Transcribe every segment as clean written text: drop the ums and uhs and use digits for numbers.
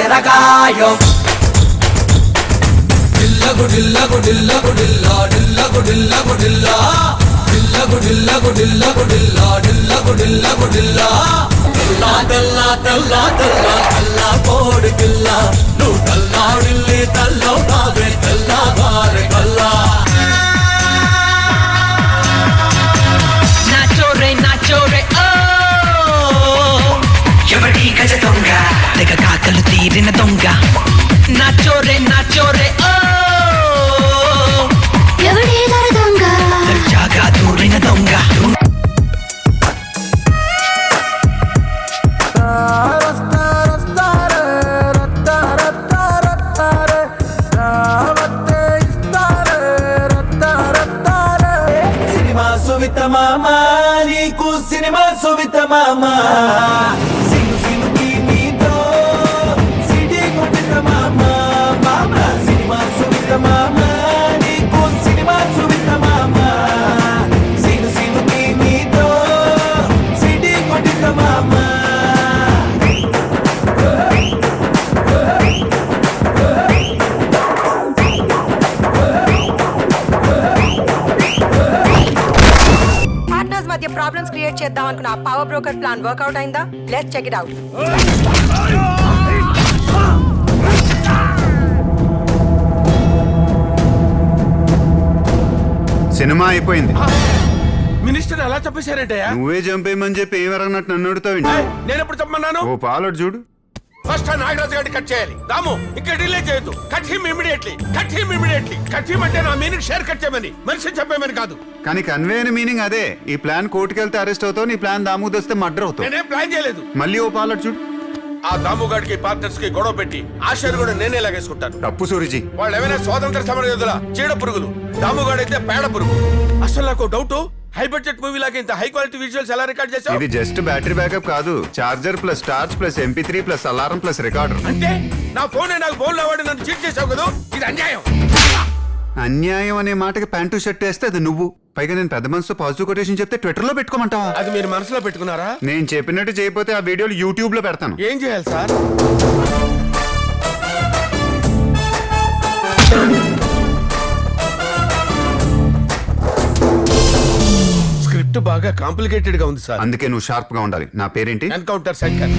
ఎరగాయం డిల్లగు డిల్లగు డిల్లగు డిల్లా డిల్లగు డిల్లగు డిల్లా డిల్లగు డిల్లగు డిల్లగు డిల్లా డిల్లగు డిల్లగు డిల్లా తెల్లా తెల్లా తెల్లా తెల్లా తెల్లా కోడి పిల్ల నువ్వు తల్లాడిల్లి తల్లో కావే తెల్లా గారె కల్లా నాచోరే ఎవడి గజ దొంగ తెగ కాకలు తీరిన దొంగ నాచోరే ఎవడి దొంగ దర్జాగా దూరిన దొంగ సువిత మామా నీకు సినిమా సువిత మామా సిను సినుకి నీతో సిటీ కొట్టిన మామా మామా సినిమా సువిత మామా నీకు సినిమా సువిత మామా సిను సినుకి నీతో సిటీ కొట్టిన మామా మధ్య ప్రాబ్లమ్స్ క్రియేట్ చేద్దాం అనుకున్న ఆ పవర్ బ్రోకర్ ప్లాన్ వర్కౌట్ అయిందా? Let's check it out. Cinema అయిపోయింది. మినిస్టర్ ఎలా చెప్పేశారంటే నువ్వే చంపేయమని చెప్పి ఏం ఎరగనట్టు నన్ను అడుగుతావు. నేను ఎప్పుడు చెప్పమన్నాను? ఓ పాలడు చూడు. ఫస్ట్ నాగరాజు గారిని కట్ చేయాలి. రాము ఇక్కడ డిలే చేయొద్దు. Cut him immediately. Cut him అంటే నా మీనింగ్ షేర్ కట్ చేయమని, మనిషి చెప్పేమని కాదు. కానీ కన్వే అయిన మీనింగ్ అదే. ఈ ప్లాన్ కోర్టుకి వెళ్తే అరెస్ట్ అవుతావు, నీ ప్లాన్ దామూదొస్తే మర్డర్ అవుతావు. నేనేం ప్లాన్ చేయలేదు. మళ్ళీ ఓ పాలడు చూడు. ఆ దాముగాడికి పార్ట్నర్స్ కి గొడవ పెట్టి ఆశర్ కూడా నేనే లాగేసుకుంటాను. తప్పు సూరిజీ. వాళ్ళు ఏమైనా స్వాతంత్ర సమరయోధుల చీడ పురుగులు, దాముగాడైతే పేడ పురుగు. అసలు నాకు డౌట్, హై బడ్జెట్ మూవీ లాగా ఇంత హై క్వాలిటీ విజువల్స్ ఎలా రికార్డ్ చేశావు? ఇది జస్ట్ బ్యాటరీ బ్యాకప్ కాదు, charger plus torch plus MP3 plus alarm plus recorder. అంటే నా ఫోన్ నాకు ఫోన్ వాడి నన్ను చీట్ చేసావు కదా, ఇది అన్యాయం. అన్యాయం అనే మాటకి ప్యాంటు షర్ట్ వేస్తే అది నువ్వు. పైగా నేను పెద్ద మనసుతో పాజిటివ్ కొటేషన్ చెప్తే ట్విట్టర్ లో పెట్టుకోమంటావా? అది మీరు మనసులో పెట్టుకున్నారా? నేను చెప్పినట్టు చేయకపోతే ఆ వీడియోలు యూట్యూబ్ లో పెడతాను. ఏం చేయాలి సార్? స్క్రిప్ట్ బాగా కాంప్లికేటెడ్ గా ఉంది సార్. అందుకే నువ్వు షార్ప్ గా ఉండాలి. నా పేరేంటి? ఎన్కౌంటర్ శంకర్.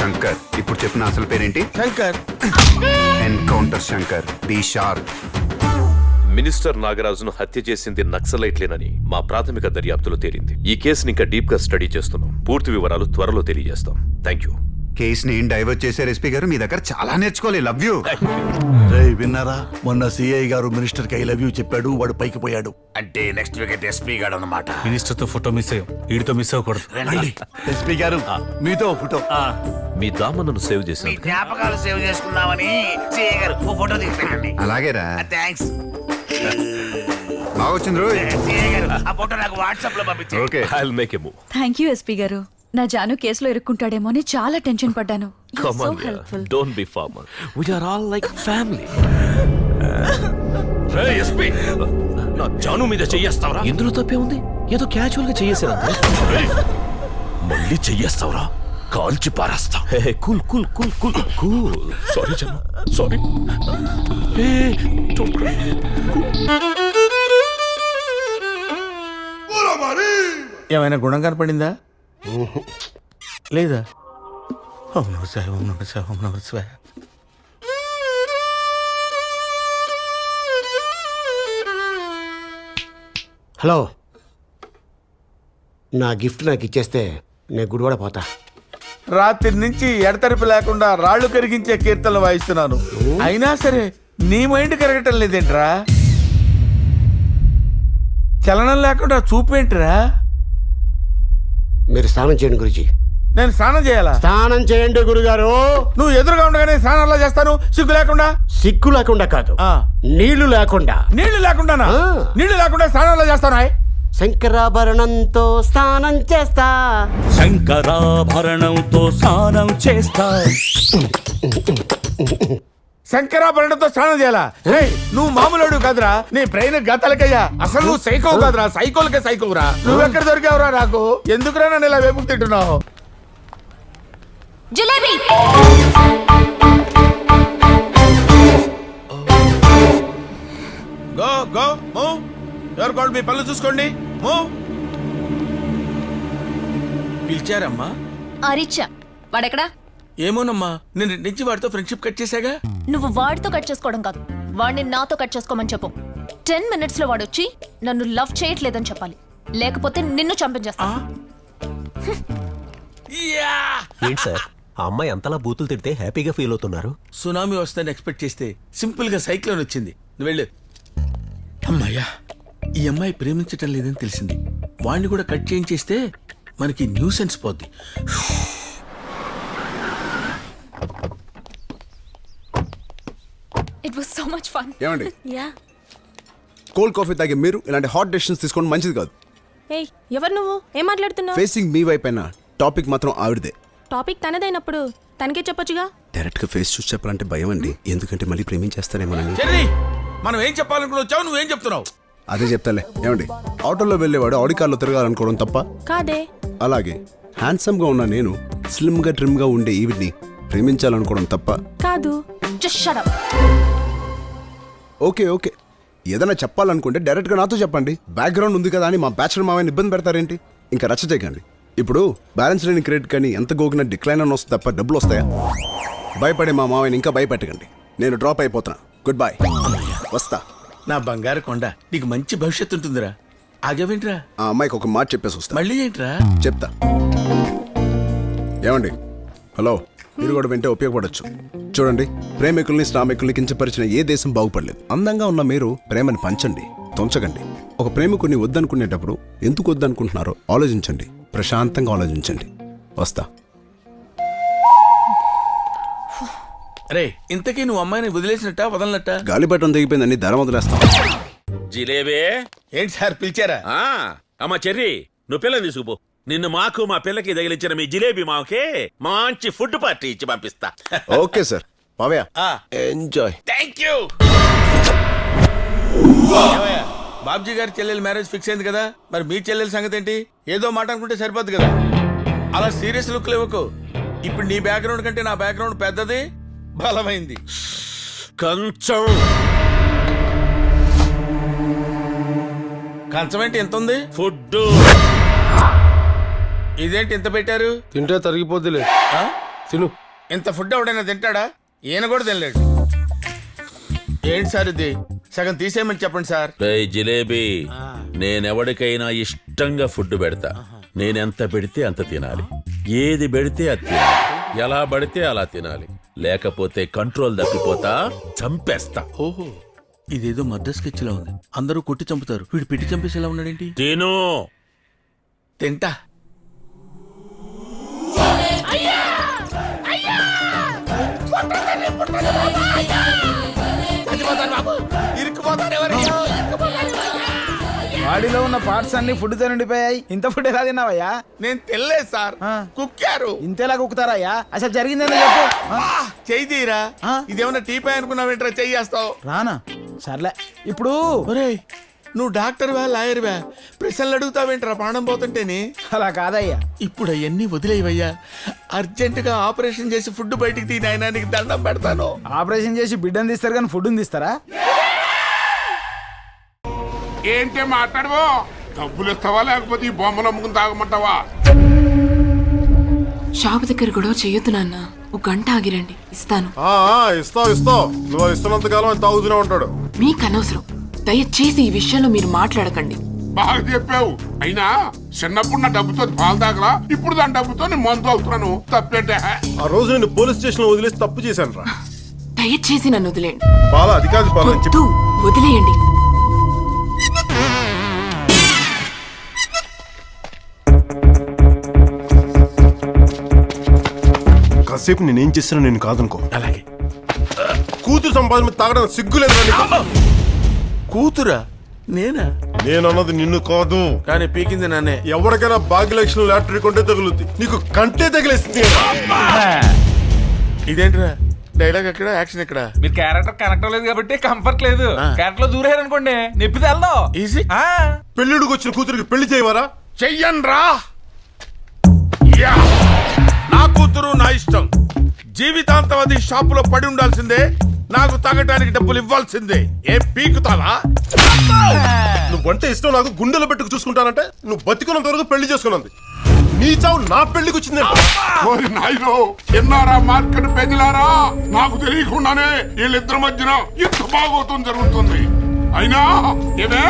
శంకర్. ఇప్పుడు చెప్పిన అసలు పేరేంటి? Shankar. Encounter Shankar. Be sharp. Minister నాగరాజును హత్య చేసింది నక్సలైట్లేనని మా ప్రాథమిక దర్యాప్తులో తేలింది. ఈ కేసుని ఇంకా డీప్ గా స్టడీ చేస్తున్నాం. పూర్తి వివరాలు త్వరలో తెలియజేస్తాం. Thank you. కేసు ని డైవర్ట్ చేశారు ఎస్పీ గారు. మీ దగ్గర చాలా నేర్చుకోవాలి. Love you. విన్నారా, మొన్న సిఐ గారు మినిస్టర్ కి ఐ లవ్ యూ చెప్పాడు, వాడు పైకి పోయాడు. అంటే నెక్స్ట్ వికెట్ ఎస్పీ గాడు అన్నమాట. మినిస్టర్ తో ఫోటో మిస్ అయ్యాం, వీడితో మిస్ అవ్వకూడదు. ఎస్పీ గారు మీతో ఫోటో. మీ దామన్నను సేవ్ చేసిన జ్ఞాపకాలు సేవ్ చేసుకుందామని సిఐ గారు ఓ ఫోటో తీసుకెళ్ళండి. అలాగేరా. థ్యాంక్స్ బాగా వచ్చింది రోజు. సిఐ గారు ఆ ఫోటో నాకు వాట్సాప్ లో పంపించండి. Okay, I'll make a move. Thank you SP గారు. నా జాను కేసులో ఇరుక్కుంటాడేమో అని చాలా టెన్షన్ పడ్డాను. Come on, yeah. Don't be formal. We are all like family. రేయ్ ఎస్పీ, నా జాను మీద చెయ్యేస్తావరా? ఇందులో తప్పే ఉంది. ఏదో క్యాజువల్ గా చెయ్యేసారు. మళ్ళీ చెయ్యేస్తావరా? కాల్చి పారేస్తా. Cool cool cool cool cool. Sorry జాను, సారీ. ఏమైనా గుణం కనపడిందా? లేదా? ఓం నమః శివాయ, ఓం నమః శివాయ, ఓం నమః శివాయ. హలో, నా గిఫ్ట్ నాకు ఇచ్చేస్తే నేను గుడివాడ పోతా. రాత్రి నుంచి ఎడతెరిపి లేకుండా రాళ్లు కరిగించే కీర్తనలు వాయిస్తున్నాను. అయినా సరే నీ మైండ్ కరగటం లేదేంట్రా? చలనం లేకుండా చూపేంట్రా? మీరు స్నానం చేయండి గురుజీ. నేను స్నానం చేయాలా? స్నానం చేయండి గురుగారు. నువ్వు ఎదురుగా ఉండగానే స్నానాల్లో చేస్తాను, సిగ్గు లేకుండా. సిగ్గు లేకుండా కాదు, నీళ్లు లేకుండా. నీళ్లు లేకుండానా? నీళ్లు లేకుండా స్నానాల్లో చేస్తాను. శంకరాభరణంతో స్నానం చేస్తా. శంకరాభరణంతో స్నానం చేస్తా. శంకరాభరణంతో స్నానం చేయాలా? నువ్వు మామూలు కాదురా, నీ బ్రెయిన్ గతలకయ్యా. అసలు నువ్వు సైకో కాదురా, సైకోలకే సైకోరా. నువ్వెక్కడ దొరికావురా నాకు? ఎందుకురా నన్ను ఇలా వేపుకు తింటున్నావు? జిలేబీ ఎవరు మీ పనులు చూసుకోండి. పిలిచారమ్మా? అరిచా. వాడెక్కడా? ఏమోనమ్మా, నేను నుంచి వాడితో ఫ్రెండ్షిప్ కట్ చేశాగా. నువ్వు వాడితో కట్ చేసుకోవడం కాదు, వాడిని నాతో కట్ చేసుకోమని చెప్పు. 10 minutes లో వాడొచ్చి నన్ను లవ్ చేయట్లేదని చెప్పాలి, లేకపోతే నిన్ను చంపించేస్తా. ఏంటి సార్ ఆ అమ్మాయి అంతలా బూతులు తిడితే హ్యాపీగా ఫీల్ అవుతున్నారు? సునామీ వస్తుందని ఎక్స్పెక్ట్ చేస్తే సింపుల్ గా సైక్లోన్ వచ్చింది. నువ్వు వెళ్ళు. అమ్మాయ్యా, ఈ అమ్మాయి ప్రేమించటం లేదని తెలిసింది. వాణ్ణి కూడా కట్ చేయించేస్తే మనకి న్యూసెన్స్ పోద్ది. It was so much fun. ఏమండి Yeah. కోల్డ్ కాఫీ తాగే మీరు ఇలాంటి హాట్ డెసిషన్స్ తీసుకోవడం మంచిది కాదు. ఏయ్, ఎవరు నువ్వు? ఏం మాట్లాడుతున్నావు? ఫేసింగ్ మీ వైపు అయినా టాపిక్ మాత్రం ఆవిడదే. టాపిక్ తనదైనప్పుడు తనకే చెప్పొచ్చుగా. డైరెక్ట్ గా ఫేస్ చూసి చెప్పాలంటే భయం అండి, ఎందుకంటే మళ్ళీ ప్రేమించేస్తారేమోనని. చెర్రీ, మనం ఏం చెప్పాలనుకుని వచ్చావు, నువ్వేం చెప్తున్నావు? అదే చెప్తాలే. ఏమండి, ఆటోలో వెళ్ళేవాడు ఆడి కార్లో తిరగాలనుకోవడం తప్ప? కాదే. అలాగే హ్యాండ్సమ్ గా ఉన్న నేను స్లిమ్ గా ట్రిమ్ గా ఉండే ఈవిడ్ని ప్రేమించాలనుకోవడం తప్ప? కాదు. Just shut up. Okay okay, ఏదైనా చెప్పాలనుకుంటే డైరెక్ట్ గా నాతో చెప్పండి. బ్యాక్గ్రౌండ్ ఉంది కదా అని మా బ్యాచులర్ మామయ్యని ఇబ్బంది పెడతారేంటి? ఇంకా రచ్చ చేయకండి. ఇప్పుడు బ్యాలెన్స్ లేని క్రెడిట్ కానీ ఎంత గోగినా డిక్లైన్ అని వస్తుంది తప్ప డబ్బులు వస్తాయా? భయపడే మా మామయ్యని ఇంకా భయపెట్టకండి. నేను డ్రాప్ అయిపోతున్నా. Goodbye. వస్తా. నా బంగారు కొండ, నీకు మంచి భవిష్యత్తు ఉంటుందిరా. ఆగవేంట్రా? ఆ అమ్మాయికి ఒక మాట చెప్పేసి వస్తా. మళ్ళీ ఏంట్రా? చెప్తా. ఏమండి, హలో, మీరు కూడా వింటే ఉపయోగపడచ్చు. చూడండి, ప్రేమికుల్ని శ్రామికుల్ని కించపరిచిన ఏ దేశం బాగుపడలేదు. అందంగా ఉన్న మీరు ప్రేమని పంచండి, తొంచకండి. ఒక ప్రేమికుడిని వద్దనుకునేటప్పుడు ఎందుకు వద్దనుకుంటున్నారో ఆలోచించండి, ప్రశాంతంగా ఆలోచించండి. వస్తా. అరే, ఇంతకీ నువ్వు అమ్మాయిని వదిలేసినట్ట వదలనట్ట? గాలిపటం తెగిపోయిందని ధర వదిలేస్తాం. జిలేబే ఏంటి సార్ పిలిచారా? అమ్మా చెర్రీ, నువ్వు పిల్లని తీసుకుపో. నిన్ను మాకు మా పిల్లకి తగిలించిన మీ జిలేబీ మాకే మంచి ఫుడ్ పార్టీ ఇచ్చి పంపిస్తా. Okay sir. పవయ్య, ఎంజాయ్. Thank you. బాబ్జీ గారి చెల్లెలు మ్యారేజ్ ఫిక్స్ అయింది కదా, మరి మీ చెల్లెల సంగతి ఏంటి? ఏదో మాట అనుకుంటే సరిపోద్ది కదా. అలా సీరియస్ లుక్ ఇవ్వకు. ఇప్పుడు నీ బ్యాక్గ్రౌండ్ కంటే నా బ్యాక్గ్రౌండ్ పెద్దది, బలమైంది. కంచం కంచం ఏంటి ఎంత ఉంది? ఫుడ్. ఇదేంటి ఇంత పెట్టారు? తింటే తరిగిపోద్దిలే, తిను. ఇంత ఫుడ్ ఎవడైనా తింటాడా? ఈయన కూడా తినలేడు. ఏంటి సార్ ఇది? సగం తీసేయమని చెప్పండి సార్. జిలేబీ, నేనెవడికైనా ఇష్టంగా ఫుడ్ పెడతా. నేనెంత పెడితే అంత తినాలి, ఏది పెడితే అది తినాలి, ఎలా పడితే అలా తినాలి, లేకపోతే కంట్రోల్ తప్పిపోతా, చంపేస్తా. ఓహో, ఇదేదో మద్రాస్ స్కెచ్ లా ఉంది. అందరూ కొట్టి చంపుతారు, వీడు పిట్టి చంపేసేలా ఉన్నాడేంటి? తిను. తింటా. బాడీలో ఉన్న పార్ట్స్ అన్ని ఫుడ్ తో నిండిపోయాయి. ఇంత ఫుడ్ ఎలా తిన్నావయ్యా? నేను తినలేదు సార్, కుక్కారు. ఇంతేలా కుక్కుతారయ్యా? అసలు జరిగిందని చెప్పు. చెయ్యి తీరా. ఇదేమన్నా టీపై అనుకున్నావేంట్రా? చెయ్యేస్తావు. రానా? సర్లే. ఇప్పుడు ఒరేయ్, నువ్వు డాక్టర్వా లాయర్వా? ప్రశ్నలు అడుగుతావేంట్రా ప్రాణం పోతుంటేని? అలా కాదయ్యా. ఇప్పుడు అవన్నీ వదిలేవయ్యా. అర్జెంటుగా ఆపరేషన్ చేసి ఫుడ్ బయటికి తీ నాయనా, నీకు దండం పెడతాను. ఆపరేషన్ చేసి బిడ్డను తీస్తారు కానీ ఫుడ్ తీస్తారా? ఏంటే మాట్లాడవో? డబ్బులు ఇస్తావా లేకపోతే ఈ బొమ్మలు అమ్ముకుని తాగమంటావా? షాప్ దగ్గర గొడవ చెయ్యొద్దు నాన్న. ఒక గంట ఆగిరండి, ఇస్తాను. ఇస్తావు. నువ్వు ఇస్తున్నంత కాలం తాగుతూనే ఉంటాడు. మీకు అనవసరం. దయచేసి ఈ విషయంలో మీరు మాట్లాడకండి. బాగా చెప్పావు. అయినా చిన్నప్పుడు నా డబ్బుతో పాలు తాగలా, ఇప్పుడు దాని డబ్బుతో నేను మందు అవుతున్నాను. తప్పేంటే? ఆ రోజు నేను పోలీస్ స్టేషన్ లో వదిలేసి తప్పు చేశాను రా. దయచేసి నన్ను వదిలేయండి. పాల అది కాదు పాల అని చెప్పి. వదిలేయండి. కాసేపు నేనేం చేసినా నేను కాదనుకో. అలాగే. కూతురు సంపాదన మీద తాగడం సిగ్గులేదు. కూతురా? నేనా? నేనన్నది నిన్ను కాదు. కానీ పీకింది నన్నే. ఎవరికైనా భాగ్యలక్ష్మి లాటరీ కొంటే తగులుద్ది, నీకు కంటే తగిలేస్తుంది. ఇదేంట్రా డైలాగ్? ఎక్కడ యాక్షన్ ఎక్కడ? మీరు క్యారెక్టర్ కనెక్ట్ అవ్వలేదు కాబట్టి కంఫర్ట్ లేదు. క్యారెక్టర్ లో దూరేరనుకోండి, నొప్పితే వెళ్దాం. ఈజీ. పెళ్ళిడికి వచ్చిన కూతురికి పెళ్లి చేయవరా? చెయ్యన్రా. నా కూతురు నా ఇష్టం. జీవితాంతం అది షాపులో పడి ఉండాల్సిందే, నాకు తాగటానికి డబ్బులు ఇవ్వాల్సిందే. ఏం పీకుతావా? నువ్వంటే ఇష్టం నాకు గుండెలో పెట్టుకు చూసుకుంటానంటే నువ్వు బతికున్నంత వరకు పెళ్లి చేసుకున్నది. నీ చావు నా పెళ్లికి వచ్చింది. నాయనో ఎన్నారా మార్కెట్ పెంజలారా, నాకు తెలియకుండానే వీళ్ళిద్దరి మధ్యన ఇంత బాగోతం జరుగుతుంది. అయినా ఇదే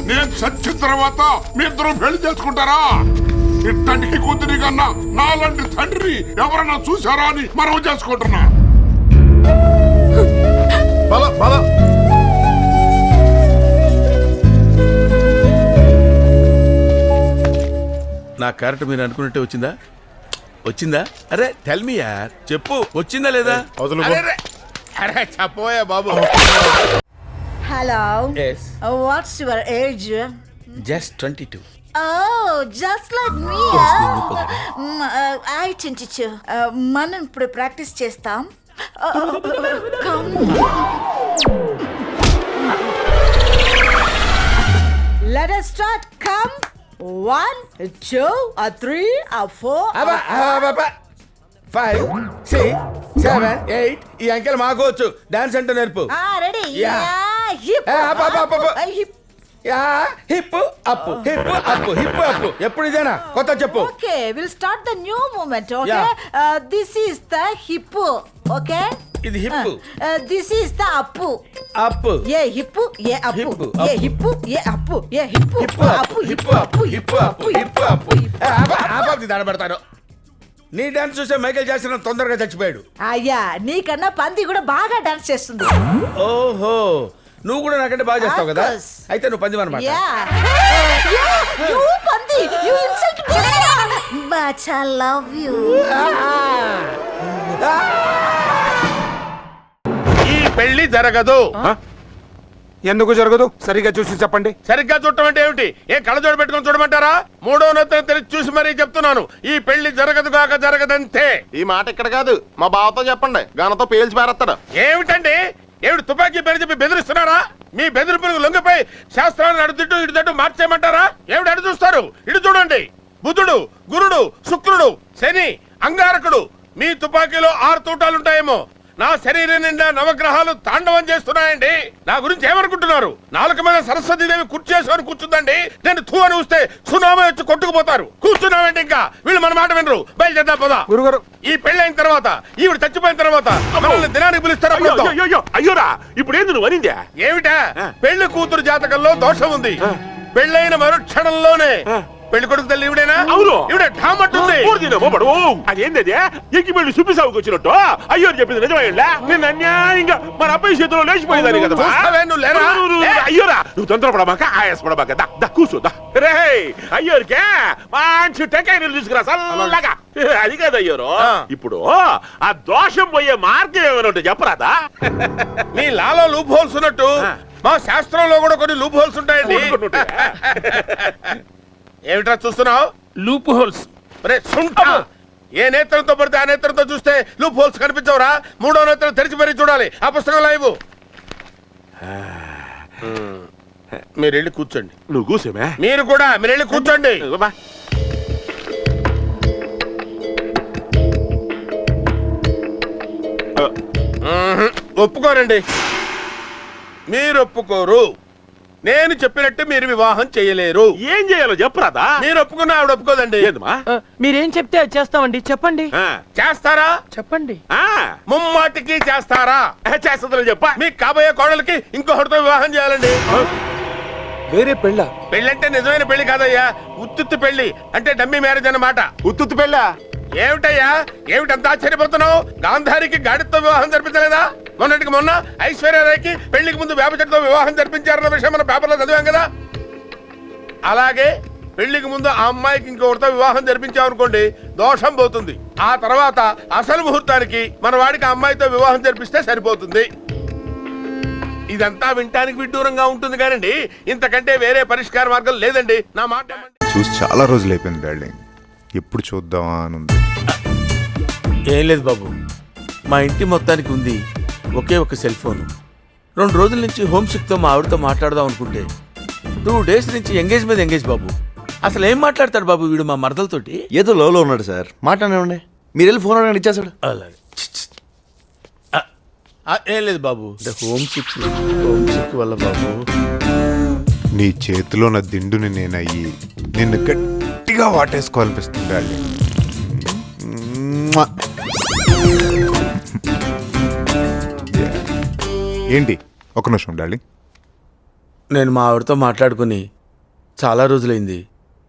నేను చచ్చిన తర్వాత మీ ఇద్దరు పెళ్లి చేసుకుంటారా? ఇట్టంటికి కూతురి కన్నా నాలాంటి తండ్రి ఎవరన్నా చూసారా అని మనం చేసుకుంటున్నా. నా క్యారెక్టర్ మీరు అనుకున్నట్టే వచ్చిందా? వచ్చిందా? అరే టెల్ మీ యార్, చెప్పు వచ్చిందా లేదా? అరే చెప్పోయా బాబు. Hello, Yes. What's your age? Just 22. Oh, just like me. I చించు. మనం ఇప్పుడు ప్రాక్టీస్ చేస్తాం. Come. Let us start. Come. 1, 2, 3, 4. 5, 6, 7, 8. ఈ అంకెల్ మాకోవచ్చు. డాన్స్ అంటే నేర్పు. Ready. Hip up, hip up, hip up. ఎప్పుడు ఇదేనా? కొత్త చెప్పు. Okay, will start the new movement. Okay, this is the hip. Okay, ఇది hip. This is the up. Up. A hip, a up. A hip, a up. A hip, hip up, hip up, hip up, hip up. ఆపాది దాడబడతాను. నీ dance చూసే Michael Jackson తొందరగా చచ్చిపోయాడు. అయ్యా, నీకన్నా పంది కూడా బాగా డాన్స్ చేస్తుంది. ఓహో, నువ్వు కూడా నాకంటే బాగా చేస్తావు కదా. అయితే నువ్వు పంది అన్నమాట. You పంది, you insult me. But I love you. ఈ పెళ్లి జరగదు. ఎందుకు జరగదు? సరిగ్గా చూసి చెప్పండి. సరిగ్గా చూడటం అంటే ఏమిటి? ఏ కళ్ళజోడు పెట్టుకుని చూడమంటారా? మూడో నెత్తం తెలిసి చూసి మరీ చెప్తున్నాను, ఈ పెళ్లి జరగదు కాక జరగదంతే. ఈ మాట ఇక్కడ కాదు, మా బావతో చెప్పండి, గానతో పేల్చి పారేస్తాడు. ఏమిటండి? ఏమిటి తుపాకీ పేరు చెప్పి బెదిరిస్తున్నారా? మీ బెదిరింపులకు లొంగిపోయి శాస్త్రాన్ని అడుగుతూ ఇటు తట్టు మార్చేయమంటారా? ఏమిటి అడు చూస్తారు? ఇటు చూడండి. బుధుడు, గురుడు, శుక్రుడు, శని, అంగారకుడు. మీ తుపాకీలో 6 తూటాలుంటాయేమో. నా శరీరం నిండా నవగ్రహాలు తాండవం చేస్తున్నాయండి. నా గురించి ఏమనుకుంటున్నారు? నాలుక మీద సరస్వతీదేవి కూర్చేసుకొని కూర్చుందండి. నేను తూ అని వస్తే సునామీ వచ్చి కొట్టుకుపోతారు. కూర్చున్నామండి, ఇంకా వీళ్ళు మన మాట వినరు. బయలుదేద్దాం పోదా. గురుగారు, ఈ పెళ్ళైన తర్వాత, ఈవిడ చచ్చిపోయిన తర్వాత మనల్ని దినానికి పిలుస్తారా? అయ్యోరా, ఇప్పుడు ఏంది నువ్వు అనిందా? ఏమిటా? పెళ్లి కూతురు జాతకంలో దోషం ఉంది. పెళ్ళైన మరుక్షణంలోనే పెళ్లి కొడుకు తల్లి ఇవిడేనా? అవును, ఇవిడ ఠామట్టుంది. అదేంది? ఎక్కి పెళ్లి చూపిసావుకు వచ్చినట్టు అయ్యో చెప్పింది నిజమయ్యా? నిన్న అన్యాయంగా మన అబ్బాయి చేతిలో లేచిపోయిందని కదా. అయ్యోరా, నువ్వు తొందరపడమాక, ఆయాసపడమాక, కూర్చోదా. రే అయ్యోరికే మంచి టెంకాయ నీళ్ళు తీసుకురా చల్లగా. అది కాదు అయ్యోరు, ఇప్పుడు ఆ దోషం పోయే మార్గం ఏమైనా ఉంటే చెప్పరాదా? మీ లాలో లూప్ హోల్స్ ఉన్నట్టు మా శాస్త్రంలో కూడా కొన్ని లూప్ హోల్స్ ఉంటాయండి. ఏమిట్రా చూస్తున్నావు? Loop holes. ఏ నేత్రంతో పడితే ఆ నేత్రంతో చూస్తే లూప్ హోల్స్ కనిపించవురా? మూడో నేత్రం తెరిచి మరీ చూడాలి. ఆ పుస్తకం లైవ్. మీరు వెళ్ళి కూర్చోండి. నువ్వు కూర్చోమే. మీరు కూడా మీరు వెళ్ళి కూర్చోండి. ఒప్పుకోరండి. మీరు ఒప్పుకోరు. నేను చెప్పినట్టు మీరు వివాహం చేయలేరు. ఏం చేయాలో చెప్పరాదా? మీరు ఒప్పుకున్నా ఆవిడ ఒప్పుకోదండి. మీరేం చెప్తే అది చేస్తామండి. చెప్పండి. చేస్తారా? చెప్పండి. ముమ్మాటికి చేస్తారా? చేస్తుందని చెప్ప. మీ కాబోయే కోడలికి ఇంకొకటితో వివాహం చేయాలండి. వేరే పెళ్ళ? పెళ్ళంటే నిజమైన పెళ్లి కాదయ్యా, ఉత్తుత్తి పెళ్లి. అంటే డమ్మీ మ్యారేజ్ అన్నమాట. ఉత్తుత్తి పెళ్ళ ఏమిటయ్యా? ఏమిటంత ఆశ్చర్యపోతున్నావు? గాంధారికి గాడితో వివాహం జరిపించలేదా? మొన్నటికి మొన్న ఐశ్వర్యరాయ్కి పెళ్లికి ముందు వేప చెట్టుతో వివాహం జరిపించారన్న విషయం మన పేపర్లో చదివాం కదా. అలాగే పెళ్లికి ముందు ఆ అమ్మాయికి ఇంకొకరితో వివాహం జరిపించామనుకోండి, దోషం పోతుంది. ఆ తర్వాత అసలు ముహూర్తానికి మన వాడికి ఆ అమ్మాయితో వివాహం జరిపిస్తే సరిపోతుంది. ఇదంతా వింటానికి విడ్డూరంగా ఉంటుంది కానండి, ఇంతకంటే వేరే పరిష్కార మార్గం లేదండి. నా మాట చూసి చాలా రోజులు అయిపోయింది డార్లింగ్, ఎప్పుడు చూద్దామా అని ఉంది. ఏం లేదు బాబు, మా ఇంటి మొత్తానికి ఉంది ఒకే ఒక సెల్ ఫోన్. 2 రోజుల నుంచి హోమ్ సిక్ తో మా ఆవిడతో మాట్లాడదాం అనుకుంటే 2 days నుంచి ఎంగేజ్ మీద ఎంగేజ్ బాబు. అసలు ఏం మాట్లాడతాడు బాబు వీడు మా మరదలతోటి? ఏదో లోలో ఉన్నాడు సార్, మాట్లాడండి. మీరు వెళ్ళి ఫోన్ అడగండి, ఇచ్చేసాడు. అలాగే. ఏం లేదు బాబు, హోమ్ సిక్ వల్ల బాబు. నీ చేతిలో నా దిండుని నేనయ్యి నిన్ను గట్టిగా వాటేసుకోవాలనిపిస్తుంది డార్లింగ్. ఏంటి ఒక నిమిషం డార్లింగ్. నేను మా ఆవిడతో మాట్లాడుకుని చాలా రోజులైంది.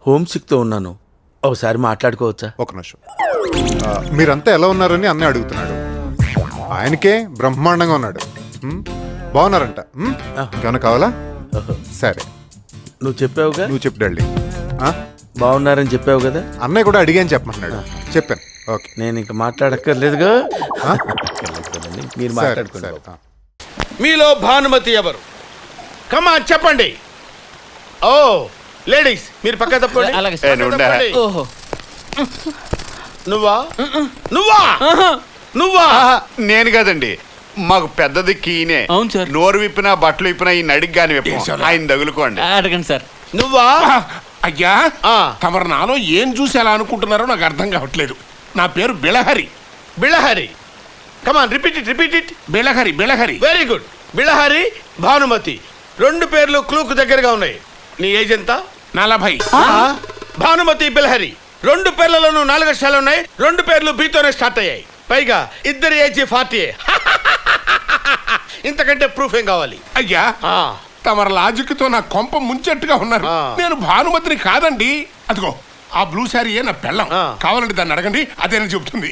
హోమ్ సిక్తో ఉన్నాను. ఒకసారి మాట్లాడుకోవచ్చా? ఒక నిమిషం. మీరంతా ఎలా ఉన్నారని అన్నయ్య అడుగుతున్నాడు. ఆయనకే బ్రహ్మాండంగా ఉన్నాడు. బాగున్నారంట. ఇంకేమైనా కావాలా? సరే నువ్వు చెప్పావుగా. నువ్వు చెప్పు డార్లింగ్. బాగున్నారని చెప్పావు కదా. అన్నయ్య కూడా అడిగాని చెప్పమంటున్నాడు. చెప్పాను. ఓకే, నేను ఇంకా మాట్లాడక్కర్లేదుగా. మీరు మాట్లాడుకోండి. మీలో భానుమతి ఎవరు? కమాన్ చెప్పండి. ఓ లేడీస్ మీరు పక్క తప్పండి. నువ్వా నువ్వా నువ్వా? నేను కదండి, మాకు పెద్దది కీనే. అవును సార్. నోరు విప్పినా బట్టలు విప్పినా ఈ నడికి గాని ఆయన తగులుకోండి. అడగండి సార్. నువ్వా? అయ్యా తమరు నాలో ఏం చూసి ఎలా అనుకుంటున్నారో నాకు అర్థం కావట్లేదు. నా పేరు Bilahari. Bilahari. Come on repeat it, repeat it. Bilahari, Bilahari. Very good. Bilahari, Bhanumathi రెండు పేర్లు క్లూకు దగ్గరగా ఉన్నాయి. నీ ఏజ్ ఎంత? 40. భానుమతి, బిళహరి రెండు పేర్లలోనూ 4 అక్షరాలు ఉన్నాయి. రెండు పేర్లు బీతోనే స్టార్ట్ అయ్యాయి. పైగా ఇద్దరి ఏజ్ 40. ఇంతకంటే ప్రూఫ్ ఏం కావాలి? అయ్యా తమర లాజిక్ తో నా కొంప ముంచెట్టుగా ఉన్నారు. నేను భానుమతిని కాదండి. అదిగో ఆ బ్లూ శారీ నా పెళ్ళం. కావాలంటే దాన్ని అడగండి, అదేనని చెబుతుంది.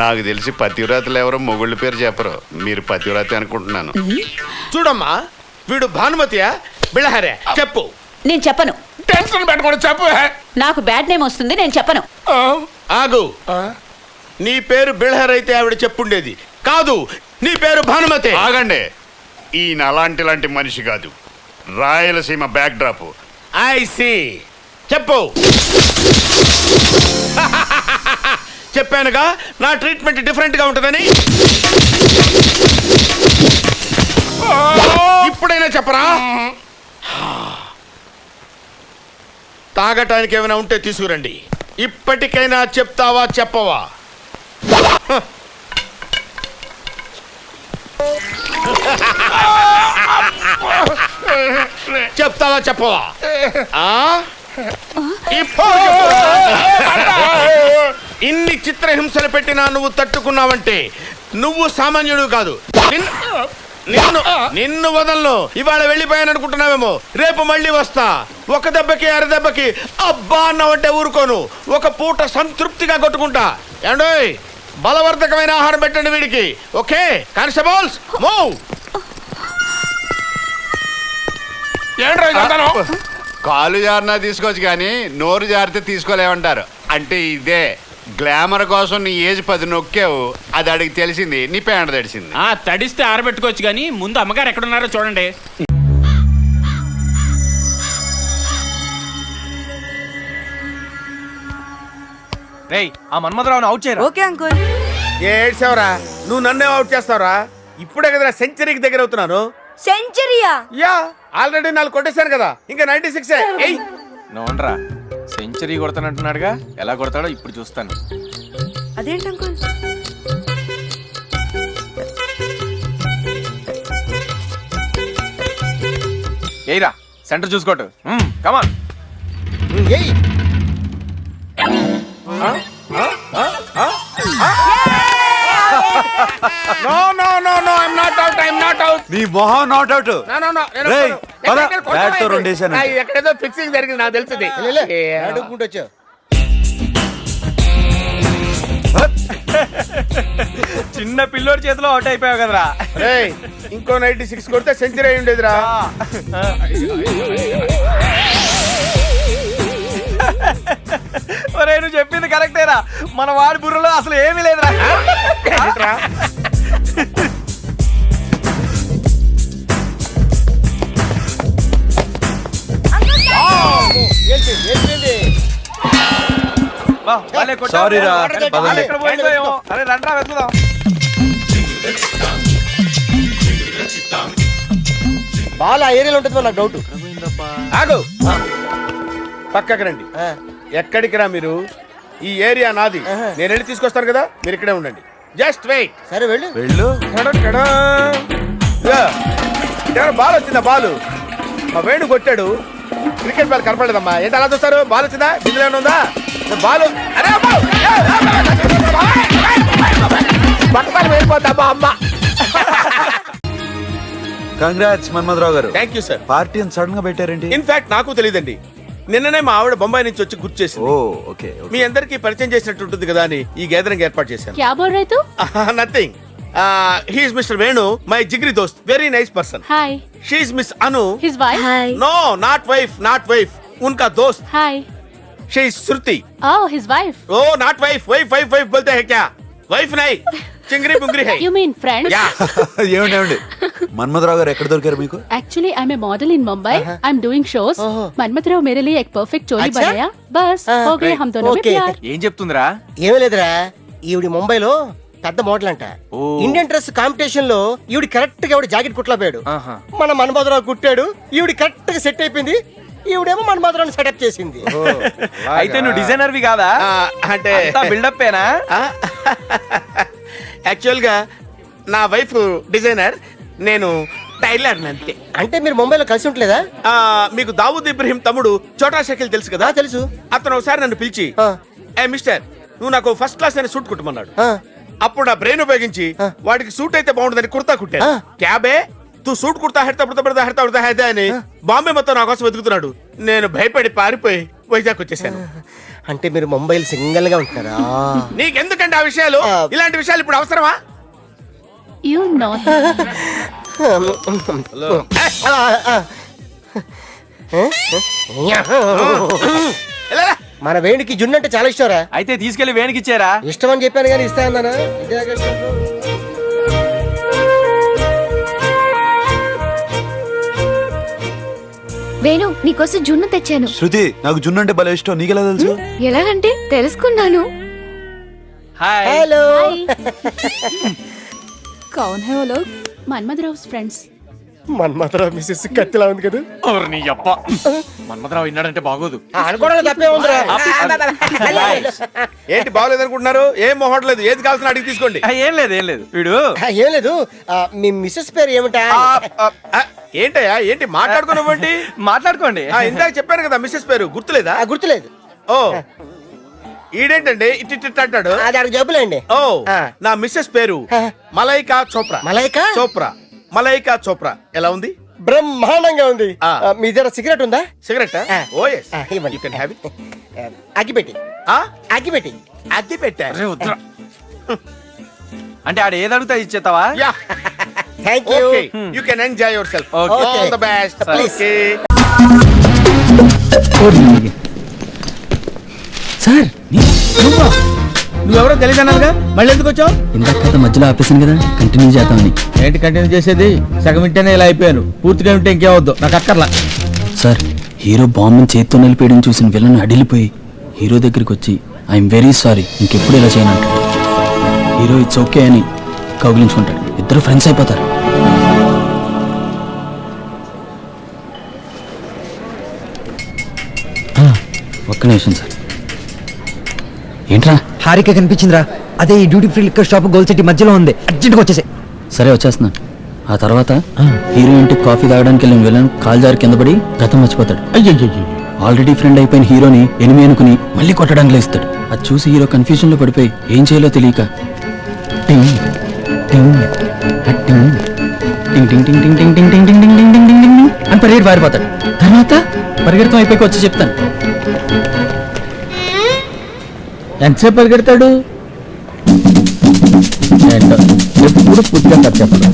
నాకు తెలిసి పతివ్రతలు ఎవరో మొగుళ్ళ పేరు చెప్పరు. మీరు పతివ్రత అనుకుంటున్నాను. చూడమ్మా, వీడు భానుమతియా బిళహరే? చెప్పు. నేను చెప్పను. టెన్షన్ పెట్టుకోండి, చెప్పు. నాకు బ్యాడ్ నేమ్ వస్తుంది, నేను చెప్పను. ఆగు. నీ పేరు బిళహర్ అయితే ఆవిడ చెప్పుండేది. కాదు, నీ పేరు భానుమతి. ఆగండి, ఈయన అలాంటి మనిషి కాదు. Rayalaseema backdrop. I see. చెప్పు. చెప్పానుగా నా ట్రీట్మెంట్ డిఫరెంట్ గా ఉంటుందని. ఇప్పుడైనా చెప్పరా? తాగటానికి ఏమైనా ఉంటే తీసుకురండి. ఇప్పటికైనా చెప్తావా చెప్పవా? చెప్తావా చెప్పవా? ఇన్ని చిత్రహింసలు పెట్టినా నువ్వు తట్టుకున్నావంటే నువ్వు సామాన్యుడు కాదు. నిన్ను వదలను. ఇవాళ వెళ్ళిపోయాను అనుకుంటున్నావేమో. రేపు మళ్ళీ వస్తా. ఒక దెబ్బకి అరదెబ్బకి అబ్బా అన్నావంటే ఊరుకోను. ఒక పూట సంతృప్తిగా కొట్టుకుంటా. ఏండోయ్, బలవర్ధకమైన ఆహారం పెట్టండి వీడికి. Okay constables, move. కాలు జారినా తీసుకోవచ్చు కానీ నోరు జారితే తీసుకోలేమంటారు. అంటే ఇదే గ్లామర్ కోసం నీ ఏజ్ 10 నొక్కావు. అది అడిగి తెలిసింది, నీ పేండ తడిసింది. తడిస్తే ఆరబెట్టుకోవచ్చు కానీ ముందు అమ్మగారు ఎక్కడున్నారో చూడండి. రేయ్, ఆ మన్మధరావుని అవుట్ చేయరా. Okay uncle. ఏడ్చావురా? నువ్వు నన్నే అవుట్ చేస్తావురా? ఇప్పుడే కదరా సెంచరీకి దగ్గర అవుతున్నాను. సెంచరీయా? యా, ఆల్రెడీ 4 కొట్టేశాను కదా. ఇంకా 96. నోండ్రా, సెంచరీ కొడతానంటున్నాడుగా. ఎలా కొడతాడో ఇప్పుడు చూస్తాను. అదేంటి అంకుల్? ఏయిరా, సెంటర్ చూసుకోటు. Come on. No no no no, I am not out. I am not out. నీ మొహం not out. No no no. ఎక్కడేదో ఫిక్సింగ్ జరిగింది నాకు తెలుస్తుంది. అడుగుకుంటొచ్చు. చిన్న పిల్లోడి చేతిలో అవుట్ అయిపోయావు కదరా. ఇంకో 96 కొడితే సెంచరీ అయి ఉండేదిరా. ఒరే, నువ్వు చెప్పింది కరెక్టేరా. మన వాడి బుర్రలో అసలు ఏమీ లేదురా. సారీరా. అరే రండ్రా వెతుకుదాం. బాల్ ఆ ఏరియాలో ఉంటుంది నాకు డౌట్. ఆగు, పక్కకి రండి. ఎక్కడికి రా మీరు? ఈ ఏరియా నాది. నేను వెళ్ళి తీసుకొస్తాను కదా, మీరు ఇక్కడే ఉండండి. Just wait. సరే వెళ్ళు. వెళ్ళు. బాల్ వచ్చిందా? బాలు మా వేణు కొట్టాడు, క్రికెట్ బాల్ కనపడలేదమ్మా. ఏంటి అలా చూస్తారు? బాల్ వచ్చిందా? బిందులో ఏమైనా ఉందా? బాల్ పక్కన వెళ్ళిపోతామా అమ్మ. కంగ్రాట్స్ మన్మథరావు గారు. Thank you sir. పార్టీ అని సడన్ గా పెట్టారేంటి? ఇన్ఫాక్ట్ నాకు తెలియదండి. నిన్ననే మా ఆవిడ బొంబాయి నుంచి వచ్చి గుర్తు చేసింది. ఓ ఓకే. మీ అందరికి పరిచయం చేసినట్టు ఉంటుంది కదా అని ఈ గ్యాదరింగ్ ఏర్పాటు చేశాను. క్యా బోల్ రహే తు? Nothing. He is mister Venu, my జిగ్రీ దోస్త్, very nice person. Hi. She is miss Anu, his wife. Hi. No not wife, उनका दोस्त. Hi. She is Shruti. Oh his wife. Oh not wife, wife बोलते हैं क्या? वाइफ नहीं, चिंगरी बुंगरी है. You mean friends? ఏమండి మన్మథరావు గారు ఎక్కడ దొరికారు మీకు? Actually I'm a model in Mumbai. I'm doing shows. Manmatha Rao मेरे लिए एक perfect जोड़ी बनाया. बस हो गए हम दोनों में प्यार. ఏం చెప్తుందిరా? ఏమీ లేదురా, ఈవిడి ముంబైలో పెద్ద మోడల్ అంట. ఇండియన్ డ్రెస్ కాంపిటీషన్ లో ఈవిడి కరెక్ట్ గా జాకెట్ కుట్లపోయాడు. మన మన్మథరావు కుట్టాడు, ఈవిడి కరెక్ట్ గా సెట్ అయిపోయింది. ఈవిడేమో మన్మథరావుని సెటప్ చేసింది. అయితే నువ్వు డిజైనర్ వి కాదా? అంటే బిల్డప్ ఏనా? యాక్చువల్ గా నా వైఫ్ డిజైనర్, నేను టైలర్ అంతే. అంటే మీరు ముంబైలో కలిసి ఉంటలేదా? మీకు దావూద్ ఇబ్రహీం తమ్ముడు చోటా షకీల్ తెలుసు కదా? తెలుసు. అతను ఒకసారి నన్ను పిలిచి, ఏ మిస్టర్ నువ్వు నాకు ఫస్ట్ క్లాస్ అయిన సూట్ కుట్టమన్నాడు. అప్పుడు నా బ్రెయిన్ ఉపయోగించి వాడికి సూట్ అయితే బాగుంటుందని కుర్తా కుట్టాను. క్యాబే తూ సూట్ కుర్తా హెడతా అని బాంబే మొత్తం నా కోసం వెతుకుతున్నాడు. నేను భయపడి పారిపోయి వైజాగ్ వచ్చేసాను. అంటే మీరు ముంబైలో సింగిల్ గా ఉంటారా? నీకెందుకంటే ఆ విషయాలు, ఇలాంటి విషయాలు ఇప్పుడు అవసరమా? You know. మన వేణికి జున్ను అంటే చాలా ఇష్టంరా. అయితే తీసుకెళ్లి వేణికి ఇచ్చారా? ఇష్టం అని చెప్పాను కానీ ఇస్తా అన్నానా? వేణు నీకోసం జున్ను తెచ్చాను. శృతి, నాకు జున్ను అంటే భలే ఇష్టం. నీకెలా తెలుసు? ఎలాగంటే తెలుసుకున్నాను. హలో. कौन है वो लोग? మన్మథరావు's friends. మన్మథరావు మిస్సెస్ కత్తిలా ఉంది కదా? నీ అప్ప మన్మథరావు విన్నాడంటే బాగోదు. అనుకోవడం తప్పే ఉందిరా. ఏంటి బాగోలేదు అనుకుంటున్నారు? ఏం మొహం లేదు, ఏది కావాల్సిన అడిగి తీసుకోండి. ఏం లేదు వీడు ఏం లేదు. మీ మిస్సెస్ పేరు ఏమిటా? ఏంటయ్యా ఏంటి మాట్లాడుకున్నావంటి? మాట్లాడుకోండి. ఇందాక చెప్పాను కదా మిస్సెస్ పేరు, గుర్తులేదా? గుర్తులేదు. ఓ ఈడేంటండి ఇట్ అంటాడు? అది అడిగి జబ్బులేండి. ఓ నా మిస్సెస్ పేరు మలైకా చోప్రా. మలైకా చోప్రా ఎలా ఉంది? బ్రహ్మాండంగా ఉంది. మీ దగ్గర సిగరెట్ ఉందా? Cigarette? Oh yes, you can have it. అగ్గిపెట్టి. అగ్గిపెట్టా? అంటే ఆడ ఏది అడుగుతా ఇచ్చేస్తావా? Yeah. Thank you. Okay, you can enjoy yourself. Okay. All the best. Okay. Sir నువ్వెవరో తెలియదన్నావుగా, మళ్ళీ ఎందుకు వచ్చావు? ఇందాక కథ మధ్యలో ఆపేసాను కదా, కంటిన్యూ చేద్దామని. ఏంటి కంటిన్యూ చేసేది? సగం ఇంటేనే ఇలా అయిపోయాను, పూర్తిగా ఉంటే ఇంకేమవుద్దు, నాకు అక్కర్లా. సార్, హీరో బాంబుని చేత్తో నిలిపేయడం చూసిన విలన్ అడిలిపోయి హీరో దగ్గరికి వచ్చి ఐఎమ్ వెరీ సారీ, ఇంకెప్పుడు ఇలా చేయనంటాడు. హీరో ఇట్స్ ఓకే అని కౌగిలించుకుంటాడు. ఇద్దరు ఫ్రెండ్స్ అయిపోతారు. ఒక్క నిమిషం సార్. ఏంట్రా? హారిక కనిపించిందిరా. అదే ఈ duty free liquor shop goal city మధ్యలో ఉంది. అర్జెంట్గా వచ్చేసే. సరే వచ్చేస్తున్నాను. ఆ తర్వాత హీరో ఇంటికి కాఫీ తాగడానికి వెళ్ళిన విలన్ కాల్ జారి కింద పడి గతం మర్చిపోతాడు. ఆల్రెడీ ఫ్రెండ్ అయిపోయిన హీరోని ఎనిమి అనుకుని మళ్ళీ కొట్టడానికి లేస్తాడు. అది చూసి హీరో కన్ఫ్యూజన్ లో పడిపోయి ఏం చేయాలో తెలియక అని పరిగెట్టి పారిపోతాడు. తర్వాత పరిగెడతాం అయిపోయి వచ్చి చెప్తాను. ఎంతసేపు పరిగెడతాడు? ఎప్పుడు పూర్తిగా చెప్పాలి.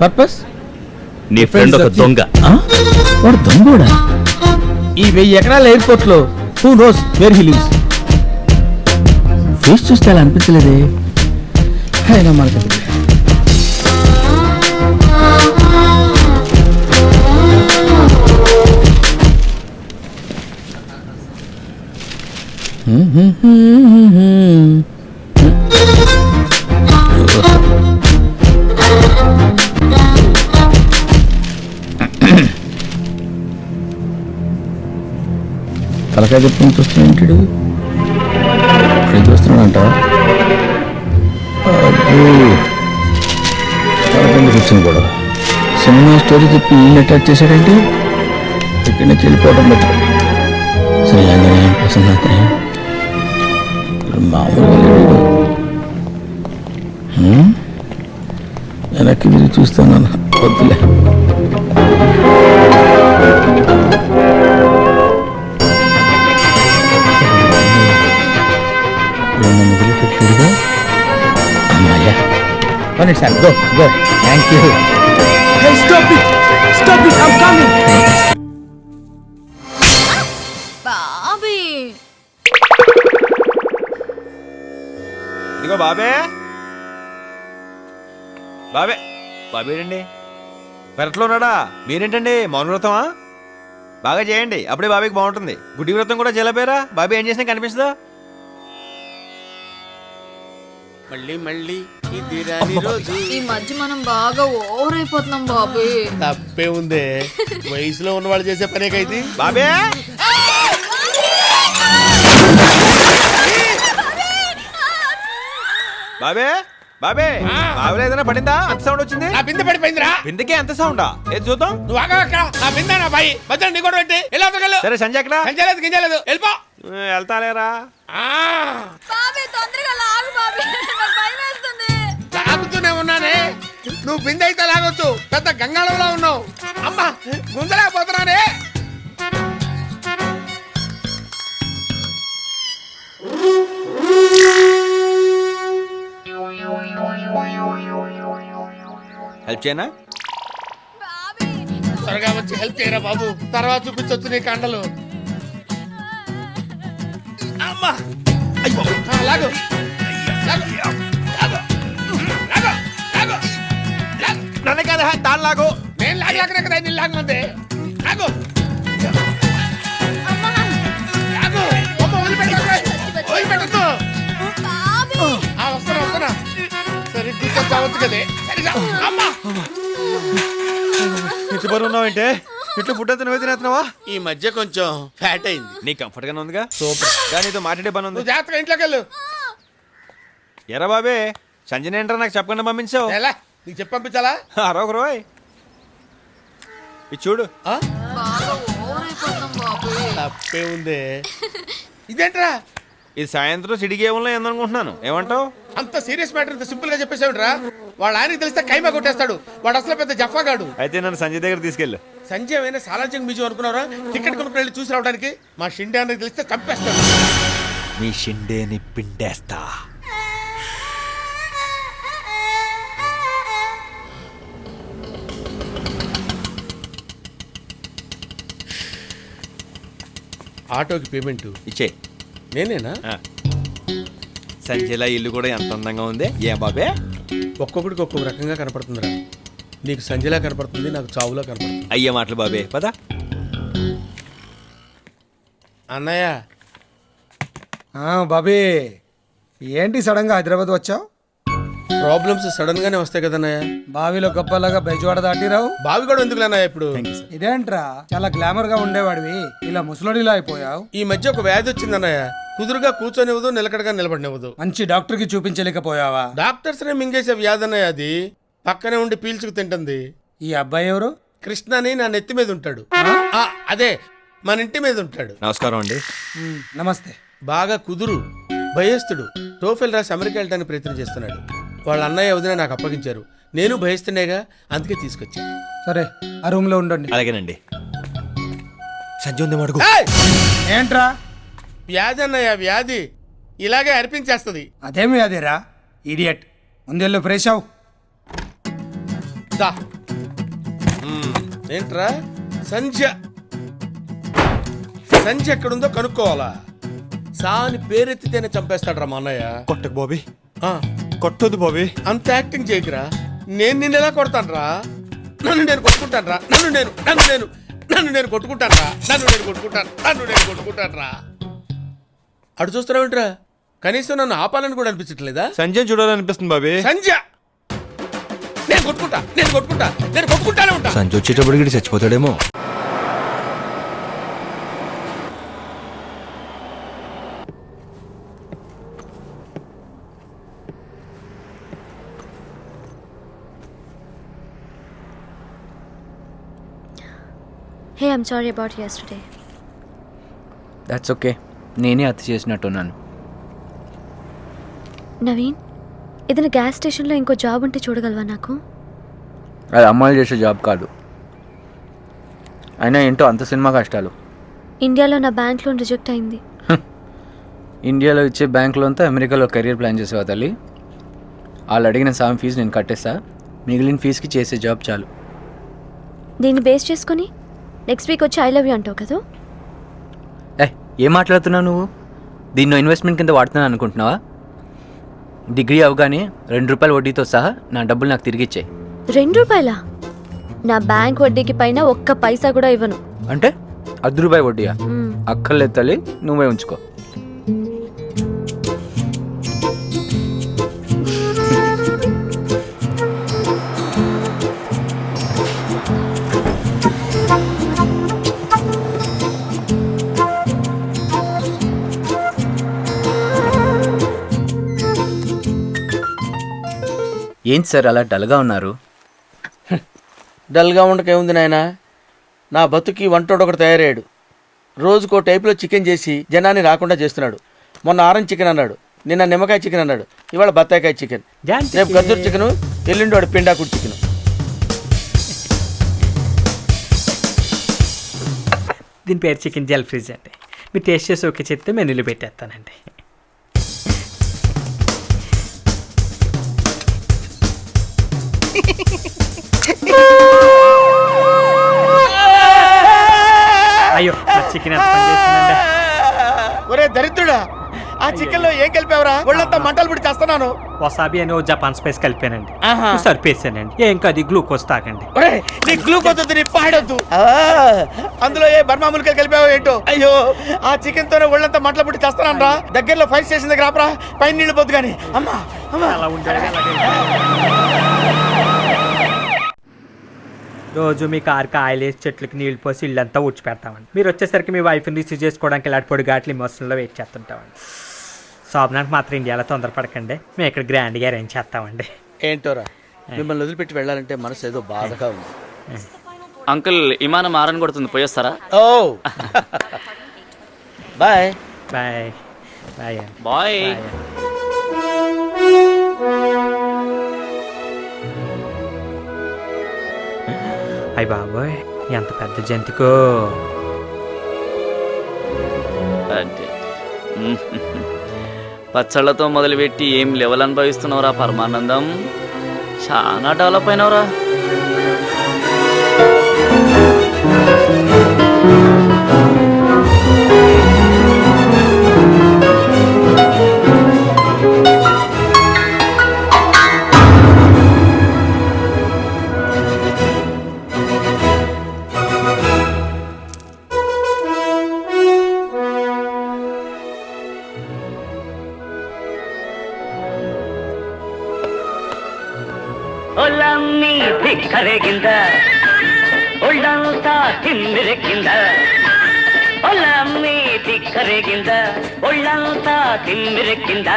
పర్పస్ నీ ఫ్రెండ్ ఒక దొంగ. వాడు దొంగోడా? ఈ 1000 ఎకరాల ఎయిర్పోర్ట్ లో who knows where he lives. Face చూస్తే అలా అనిపించలేదే. అయినా మనకి తలకాయ చెప్పుకొని చూస్తున్నాడు. చూస్తున్నాడంట. కూర్చుని కూడా సినిమా స్టోరీ చెప్పి వీళ్ళు అటాక్ చేశాడంటే ఇక్కడి నుంచి వెళ్ళిపోవడం బెటర్. శ్రీ ఆంజనేయం ప్రసన్నతయం మామూలుగా లేడు. వెనక్కి తిరిగి చూస్తాను, వద్దులే. వదిలిపెట్టాడుగా. అమ్మాయ్యా, sir go go. Thank you. బాబీ ఇదిగో బాబే, బాబే, బాబే ఏంటండి పెరట్లో ఉన్నాడా? మీరేంటండి మౌన వ్రతమా? బాగా చేయండి, అప్పుడే బాబీకి బాగుంటుంది. గుడ్డి వ్రతం కూడా చేయలేపారా? బాబీ ఏం చేసినా కనిపిస్తుందా? మళ్ళీ మళ్ళీ ఇది రాని రోజు. ఈ మధ్య మనం బాగా ఓవర్ అయిపోతున్నాం బాబీ. తప్పే ఉందే, వయసులో ఉన్న వాళ్ళు చేసే పనేకైతే. బాబే బాబే బాబే, బాబులో ఏదైనా పడిందా? అంత సౌండ్ వచ్చింది. నా బిందె పడిపోయిందిరా. బిందెకే అంత సౌండా? ఏది చూద్దాం. నువ్వు ఆగా అక్కడ. నా బిందె నా బాయి మధ్యలో నీ కూడా పెట్టి ఎలా అవతగలు. సరే సంజయ్ ఎక్కడ? సంజయలేదు గింజలేదు, వెళ్ళిపో. వెళ్తాలేరా? బాబీ తొందరగా లాగు బాబీ, నాకు భయం వేస్తుంది. లాగుతూనే ఉన్నానే. నువ్వు బిందె అయితే లాగొచ్చు, పెద్ద గంగాళంలో ఉన్నావు. అమ్మా గుంజలేకపోతున్నానే. హెల్ప్ చేయనా? త్వరగా వచ్చి హెల్ప్ చేయరా బాబు, తర్వాత చూపించొచ్చు నీ కండలు. అమ్మా లాగు లాగు లాగు లాగు లాగు. నన్ను కదా తాను లాగు. నేను లాగలేకనే కదా నేను లాగమంది. లాగు లాగు. అమ్మ వదిలిపెట్టద్దు. వస్తున్నా వస్తున్నా. సరే కూర్చొని చావచ్చు కదే. సరిగా అమ్మా. ఇంటి బరువు ఉన్నావంటే ఇట్లా ఫుడ్ అంతా నువ్వే తినేస్తున్నావా? ఈ మధ్య కొంచెం ఫ్యాట్ అయింది. నీ కంఫర్ట్ గానే ఉందిగా? సూపర్. కానీ నీతో మాట్లాడే పని ఉంది. నువ్వు జాగ్రత్తగా ఇంట్లోకి వెళ్ళు. ఎరా బాబే, సంజయ్ ఏంట్రా నాకు చెప్పకుండా పంపించావు? ఎలా నీకు చెప్పి పంపించాలా? అరొక రోయ్ ఇది చూడు. తప్పే ఉందే. ఇదేంట్రా? ఇది సాయంత్రం సిటీ గేమ్లో ఏందనుకుంటున్నాను. ఏమంటావు? అంత సీరియస్ మ్యాటర్ ఇంత సింపుల్ గా చెప్పేసావుట్రా. వాడు ఆయనకి తెలిస్తే కైమా కొట్టేస్తాడు. వాడు అసలు పెద్ద జఫాగాడు. అయితే నన్ను సంజయ్ దగ్గర తీసుకెళ్ళు. సంజయ్ అయినా సాలార్జంగ్ మ్యూజియం అనుకున్నారా? టికెట్ కొనుక్కుని వెళ్ళి చూసి రావడానికి. మా షిండే అన్నకి తెలిస్తే చంపేస్తాడు. నీ షిండేని పిండేస్తా. ఆటోకి పేమెంట్ ఇచ్చే. నేనేనా? సంజయ్లా ఇల్లు కూడా ఎంత అందంగా ఉంది. ఏ బాబే, ఒక్కొక్కడికి ఒక్కొక్క రకంగా కనపడుతుందిరా. నీకు సంజయ్లా కనపడుతుంది, నాకు చావులా కనపడుతుంది. అయ్యే మాటలు బాబే, పద. అన్నయ్య. బాబీ ఏంటి సడన్ గా హైదరాబాద్ వచ్చావు? ప్రాబ్లమ్స్ సడన్ గానే వస్తాయి కదన్నయ్య. బావిలో గొప్పలాగా బెజవాడ దాటిరావు. బావి కూడా ఎందుకులేనయ్య ఇప్పుడు. ఇదేంట్రా చాలా గ్లామర్ గా ఉండేవాడివి, ఇలా ముసలోడిలా అయిపోయావు. ఈ మధ్య ఒక వ్యాధి వచ్చిందన్నయ్య. కుదురుగా కూర్చొనివ్వదు, నిలకడగా నిలబడినివ్వదు. మంచి డాక్టర్ కి చూపించలేకపోయావా? డాక్టర్స్ నే మింగేసే వ్యాధి అన్నయ్య అది. పక్కనే ఉండి పీల్చుకు తింటుంది. ఈ అబ్బాయి ఎవరు? కృష్ణ అని నా నెత్తి మీద ఉంటాడు. అదే మన ఇంటి మీద ఉంటాడు. నమస్కారం అండి. నమస్తే. బాగా కుదురు, భయస్తుడు. టోఫెల్ రాసి అమెరికా వెళ్ళడానికి ప్రయత్నం చేస్తున్నాడు. వాళ్ళ అన్నయ్య వదిన నాకు అప్పగించారు. నేను భయస్తునేగా, అందుకే తీసుకొచ్చా. సరే ఆ రూమ్ లో ఉండండి. అలాగేనండి. సంజయ్ ఉంది మడుగు. ఏంట్రా? వ్యాధి అన్నయ్య, వ్యాధి ఇలాగే అర్పించేస్తుంది. అదేం వ్యాధిరా ఇడియట్. ముందెళ్ళు ఫ్రెష్ అవు. ఏంట్రా? సంధ్య సంధ్య ఎక్కడుందో కనుక్కోవాలా? సాని పేరెత్తితేనే చంపేస్తాడు రా మా అన్నయ్య. కొట్టకు బాబీ, కొట్టొద్దు బాబీ. అంత యాక్టింగ్ చేయకురా. నేను నిన్ను ఎలా కొడతాను రా? నన్ను నేను కొట్టుకుంటాను రా. నన్ను నేను కొట్టుకుంటాను రా. అటు చూస్తున్నావేంట్రా? కనీసం నన్ను ఆపాలని కూడా అనిపించట్లేదా? సంజయ్ చూడాలనిపిస్తుంది బాబీ. సంధ్య నేను కొట్టుకుంటానే ఉంటా. సంజయ్ వచ్చేటప్పుడు చచ్చిపోతాడేమో. I'm sorry about yesterday. That's okay, నేనే అతి చేసినట్టున్నాను. నవీన్, ఏదైనా గ్యాస్ స్టేషన్లో ఇంకో జాబ్ ఉంటే చూడగలవా నాకు? అది అమ్మాయిలు చేసే జాబ్ కాదు. అయినా ఏంటో అంత సినిమా కష్టాలు. ఇండియాలో నా బ్యాంక్ లోన్ రిజెక్ట్ అయింది. ఇండియాలో ఇచ్చే బ్యాంకులో అంతా అమెరికాలో కెరీర్ ప్లాన్ చేసేవా తల్లి? వాళ్ళు అడిగిన సామ్ ఫీజు నేను కట్టేస్తా, మిగిలిన ఫీజుకి చేసే జాబ్ చాలు. దీన్ని బేస్ చేసుకొని నెక్స్ట్ వీక్ వచ్చి ఐ లవ్ యూ అంటావు కదా? ఏం మాట్లాడుతున్నావు నువ్వు? దీన్ని ఇన్వెస్ట్మెంట్ కింద వాడుతున్నాను అనుకుంటున్నావా? డిగ్రీ అవగానే ₹2 వడ్డీతో సహా నా డబ్బులు నాకు తిరిగి ఇచ్చాయి. ₹2? నా బ్యాంక్ వడ్డీకి పైన ఒక్క పైసా కూడా ఇవ్వను. అంటే ₹1 వడ్డీయా? అక్కర్లేదు తల్లి, నువ్వే ఉంచుకో. ఏంటి సార్ అలా డల్గా ఉన్నారు? డల్గా ఉండకేముంది నాయన, నా బతుకి వంటోడు ఒకటి తయారయ్యాడు. రోజుకో టైపులో చికెన్ చేసి జనాన్ని రాకుండా చేస్తున్నాడు. మొన్న ఆరెంజ్ చికెన్ అన్నాడు, నిన్న నిమ్మకాయ చికెన్ అన్నాడు, ఇవాళ బత్తాయికాయ చికెన్, రేపు గద్దూరు చికెను, ఎల్లుండి వాడు పిండాకుడు చికెన్. దీని పేరు చికెన్ జెల్ ఫ్రిజ్ అండి. మీరు టేస్ట్ చేసి ఓకే చెప్తే మెనూలో పెట్టేస్తానండి. అయ్యో, చికెన్ ఎంత పని చేస్తుందండి. ఒరే దరిద్రుడా, ఆ చికెన్ లో ఏం కలిపావరా? ఒళ్ళంతా మంటలు పుడి చేస్తున్నాను. వసాబి అని ఓ జపాన్ స్పైస్ కలిపానండి, సరిపేసానండి. ఏం కాదు, గ్లూకోజ్ తాగండి. నీ గ్లూకోజ్ వద్దు, నీ పాడొద్దు. అందులో ఏ బర్మా ములికలు కలిపావో ఏంటో. అయ్యో, ఆ చికెన్ తోనే ఒళ్ళంతా మంటలు పుట్టి చేస్తున్నాను రా. దగ్గరలో ఫైర్ స్టేషన్ దగ్గర ఆపరా, పైన నీళ్లు పోద్దు కానీ. అమ్మా అలా ఉంటాడు. రోజు మీ కారుకి ఆయిల్ వేసి చెట్లకి నీళ్ళు పోసి ఇల్లంతా ఊడ్చి పెడతామండి. మీరు వచ్చేసరికి మీ వైఫ్ని రిసీవ్ చేసుకోవడానికి ఇలాంటి పొడి ఘాట్లు ఇమోషన్లో వెయిట్ చేస్తుంటామండి. శోభనానికి మాత్రం ఇండియాలో తొందరపడకండి, మేము ఇక్కడ గ్రాండ్గా అరేంజ్ చేస్తామండి. ఏంటోరా, మిమ్మల్ని వదిలిపెట్టి వెళ్ళాలంటే మనసు ఏదో బాధగా ఉంది. అంకుల్, విమానం ఆరని కొడుతుంది, పోయేస్తారా? ఓ బాయ్ బాయ్ బాయ్ బాయ్. అయ్య బాబోయ్, ఎంత పెద్ద జంతుకో. పచ్చళ్ళతో మొదలుపెట్టి ఏం లెవెల్ అనుభవిస్తున్నావురా పరమానందం, చాలా డెవలప్ అయినవరా. ಒಲಮ್ಮಿ ಧಿಕ್ಕರೆಗಿಂದ ಒಳ್ಳಂತ ತಿಮ್ಮಿರಕ್ಕಿಂದ ಒಲಮ್ಮಿ ಧಿಕ್ಕರೆಗಿಂದ ಒಳ್ಳಂತ ತಿಮ್ಮಿರಕ್ಕಿಂದ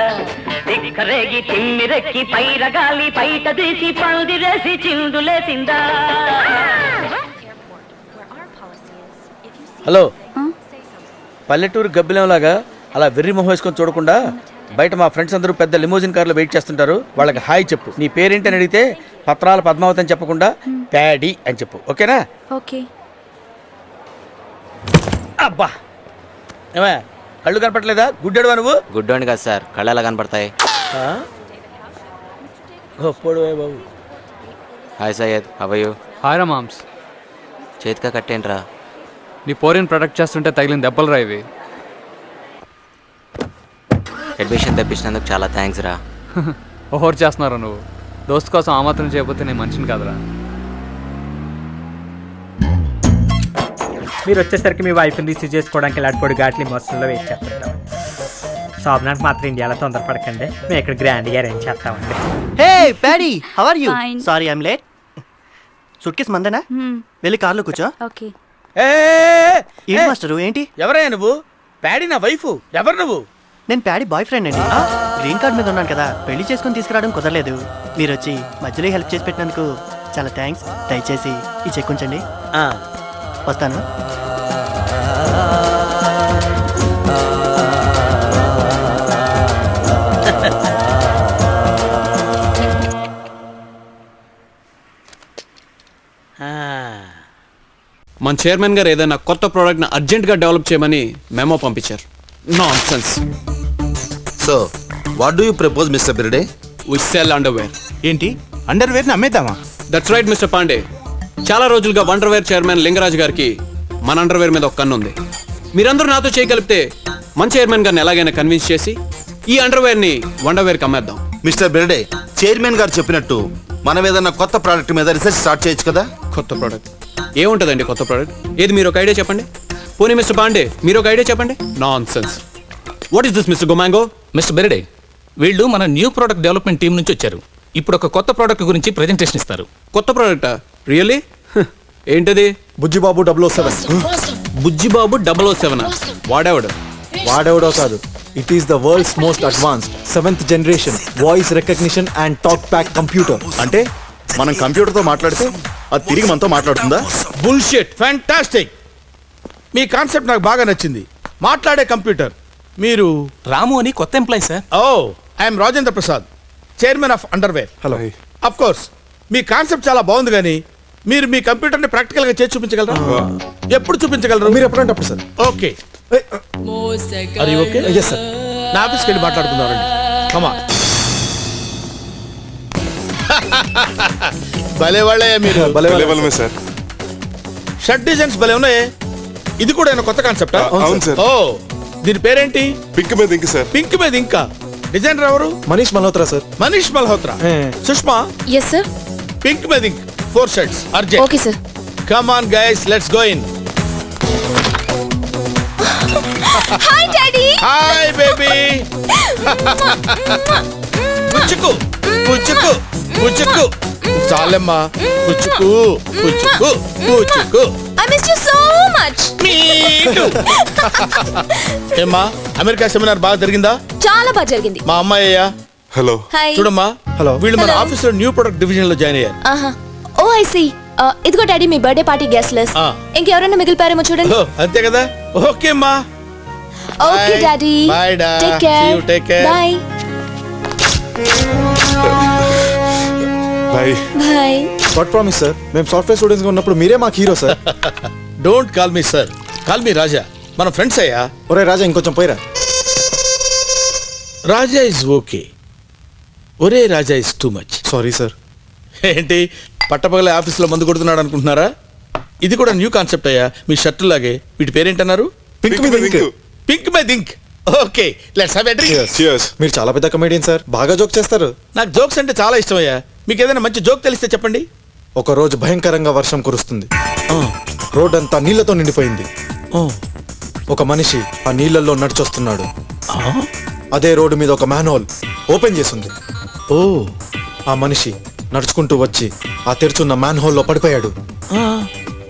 ಧಿಕ್ಕರೆಗಿ ತಿಮ್ಮಿರಕ್ಕಿ పైరగాలి పైట తీసి పందిరేసి చిందులేసింద. హలో, పల్లెటూరు గబ్బిలంలాగా అలా వెర్రి మొహం వేసుకొని చూడకుండా బయట మా ఫ్రెండ్స్ అందరూ పెద్ద లిమోజిన్ కార్లో వెయిట్ చేస్తుంటారు, వాళ్ళకి హాయ్ చెప్పు. నీ పేరేంటి అని అడిగితే పత్రాల పద్మావతి అని చెప్పకుండా ప్యాడీ అని చెప్పు, ఓకేనా? ఓకే. అబ్బా, ఏమే కళ్ళు కనపడలేదా? గుడ్డెడువా నువ్వు? గుడ్డోండి కాదు సార్, కళ్ళు ఎలా కనపడతాయి? బాబు. Hi Syed, how are you? Hi రా మామ్స్. చేతిగా కట్టేంట్రా? నీ పోరిని ప్రొటెక్ట్ చేస్తుంటే తగిలిన దెబ్బలు రా ఇవి. అడ్మిషన్ తెప్పించినందుకు చాలా థ్యాంక్స్ రా. ఓహోర్ చేస్తున్నారా నువ్వు? దోస్తు కోసం ఆ మాత్రం చేయకపోతే నేను మనిషిని కాదురా. మీరు వచ్చేసరికి మీ వైఫ్ని రిసీవ్ చేసుకోవడానికి ఇలాంటి పొడి ఘాట్లు ఇమోషన్లో వెయిట్ చేస్తుంటామండి. శోభనానికి మాత్రం ఇండియాలో తొందరపడకండి, మేము ఇక్కడ గ్రాండ్గా అరేంజ్ చేస్తామండి. Hey Paddy, how are you? Sorry I am late. Suitcase మందేనా? వెళ్ళి కార్లో కూర్చో. ఓకే. ఏంటి మాస్టరు, ఏంటి? ఎవరయ్యా నువ్వు? ప్యాడీ నా వైఫ్. ఎవరు నువ్వు? నేను ప్యాడీ బాయ్ ఫ్రెండ్ అండి. గ్రీన్ కార్డ్ మీద ఉన్నాను కదా, పెళ్లి చేసుకుని తీసుకురావడం కుదరలేదు. మీరు వచ్చి మధ్యలో హెల్ప్ చేసి పెట్టినందుకు చాలా థ్యాంక్స్. దయచేసి ఈ చెక్ ఉంచండి. వస్తాను. మన చైర్మన్ గారు ఏదైనా కొత్త ప్రోడక్ట్ని అర్జెంట్గా డెవలప్ చేయమని మెమో పంపించారు. Nonsense. So what do you propose mister Birde? We sell underwear. ఏంటి అండర్వేర్ని అమ్మేద్దామా? That's right mister Pandey. చాలా రోజులుగా వండర్వేర్ చైర్మన్ లింగరాజ్ గారికి మన అండర్వేర్ మీద ఒక కన్ను ఉంది. మీరందరూ నాతో చేయగలిపితే మన చైర్మన్ గారిని ఎలాగైనా కన్విన్స్ చేసి ఈ అండర్వేర్ని వండర్వేర్కి అమ్మేద్దాం. మిస్టర్ బిర్డే, చైర్మన్ గారు చెప్పినట్టు మనం ఏదన్నా కొత్త ప్రోడక్ట్ మీద రీసెర్చ్ స్టార్ట్ చేయొచ్చు కదా? కొత్త ప్రోడక్ట్ ఏముంటుందండి? కొత్త ప్రోడక్ట్ ఏది? మీరు ఒక ఐడియా చెప్పండి. పోనీ మిస్టర్ పాండే మీరు ఒక ఐడియా చెప్పండి. Nonsense. What is this mister Gomango? Mister Berde, వీళ్ళు మన న్యూ ప్రోడక్ట్ డెవలప్మెంట్ టీం నుంచి వచ్చారు. ఇప్పుడు ఒక కొత్త ప్రోడక్ట్ గురించి ప్రెజెంటేషన్ ఇస్తారు. కొత్త ప్రోడక్టా? రియల్లీ? ఏంటది? బుజ్జిబాబు 007. బుజ్జిబాబు 007? వాడేవాడు? వాడెవడో కాదు, it is the world's most advanced 7th generation voice recognition and talk pack computer. అంటే మనం కంప్యూటర్తో మాట్లాడితే అది తిరిగి మనతో మాట్లాడుతుందా? బుల్షిట్. ఫ్యాంటాస్టిక్. మీ కాన్సెప్ట్ నాకు బాగా నచ్చింది. మాట్లాడే కంప్యూటర్. మీరు రాము అని కొత్త employee sir. Oh, I'm Rajendra Prasad, chairman of underwear. Hello. Of course మీ కాన్సెప్ట్ చాలా బాగుంది, కానీ మీరు మీ కంప్యూటర్ని ప్రాక్టికల్గా చేసి చూపించగలరా? ఎప్పుడు చూపించగలరు? మీరు ఎప్పుడంటే అప్పుడు sir. Okay. Are you okay? Yes, sir. నా ఆఫీస్కి వెళ్ళి మాట్లాడుకుందాం. కమా. భలే వాళ్ళే మీరు. భలే సార్. షర్ట్ డిజైన్స్ భలే ఉన్నాయి. ఇది కూడా ఏమైనా కొత్త కాన్సెప్టా? అవును సార్. ఓ, దీని పేరేంటి? పింక్ మీద ఇంక్ సార్. పింక్ మీద ఇంకా. డిజైనర్ ఎవరు? Manish Malhotra sir. Manish Malhotra. Sushma. Yes sir. Pink మీద ink 4 shirts urgent. Okay sir. Come on guys, let's go in. Hi daddy. Hi baby. పుచ్చుకు పుచ్చుకు పుచ్చుకు. చాలమ్మా. పుచ్చుకు పుచ్చుకు పుచ్చుకు. I miss you so much. Me too. ఏమ్మా, అమెరికా సెమినార్ బాగా జరిగిందా? చాలా బాగా జరిగింది. మా అమ్మాయ్యా. హలో. హాయ్. చూడమ్మా, హలో. వీళ్ళు మన ఆఫీస్ లో న్యూ ప్రొడక్ట్ డివిజన్ లో జాయిన్ అయ్యారు. ఆహా. ఓ ఐ సీ. ఇదిగో డాడీ మీ బర్త్డే పార్టీ గెస్ట్ లిస్ట్. ఇంకెవరైనా మిగిలిపారేమో చూడండి. అంతే కదా? ఓకే అమ్మా. Okay daddy. బై డా. Take care. You take care. Bye. Bye. Bye. God promise sir, మేము సాఫ్ట్వేర్ స్టూడెంట్స్ గా ఉన్నప్పుడు మీరే మాకు hero sir. Don't call me sir, call me Raja. మన ఫ్రెండ్స్ అయ్యా. ఒరే రాజా, ఇంకొంచెం పోయిరా. Raja is okay. ఒరే Raja is too much. Sorry sir. ఏంటి పట్టపగలే ఆఫీస్లో మందు కొడుతున్నాడు అనుకుంటున్నారా? ఇది కూడా న్యూ కాన్సెప్ట్ అయ్యా. మీ షర్టు లాగే. వీటి పేరేంటన్నారు? పింక్ మీద ఇంక్. పింక్ మీద ink. Okay, let's have a drink. మీరు చాలా పెద్ద కమెడియన్ సార్, బాగా జోక్ చేస్తారు. నాకు జోక్స్ అంటే చాలా ఇష్టం అయ్యా. మీకు ఏదైనా మంచి జోక్ తెలిస్తే చెప్పండి. ఒక రోజు భయంకరంగా వర్షం కురుస్తుంది. రోడ్ అంతా నీళ్లతో నిండిపోయింది. ఒక మనిషి ఆ నీళ్లలో నడిచొస్తున్నాడు. అదే రోడ్డు మీద ఒక మ్యాన్హోల్ ఓపెన్ చేసింది. ఓ, ఆ మనిషి నడుచుకుంటూ వచ్చి ఆ తెరుచున్న మ్యాన్ హోల్లో పడిపోయాడు.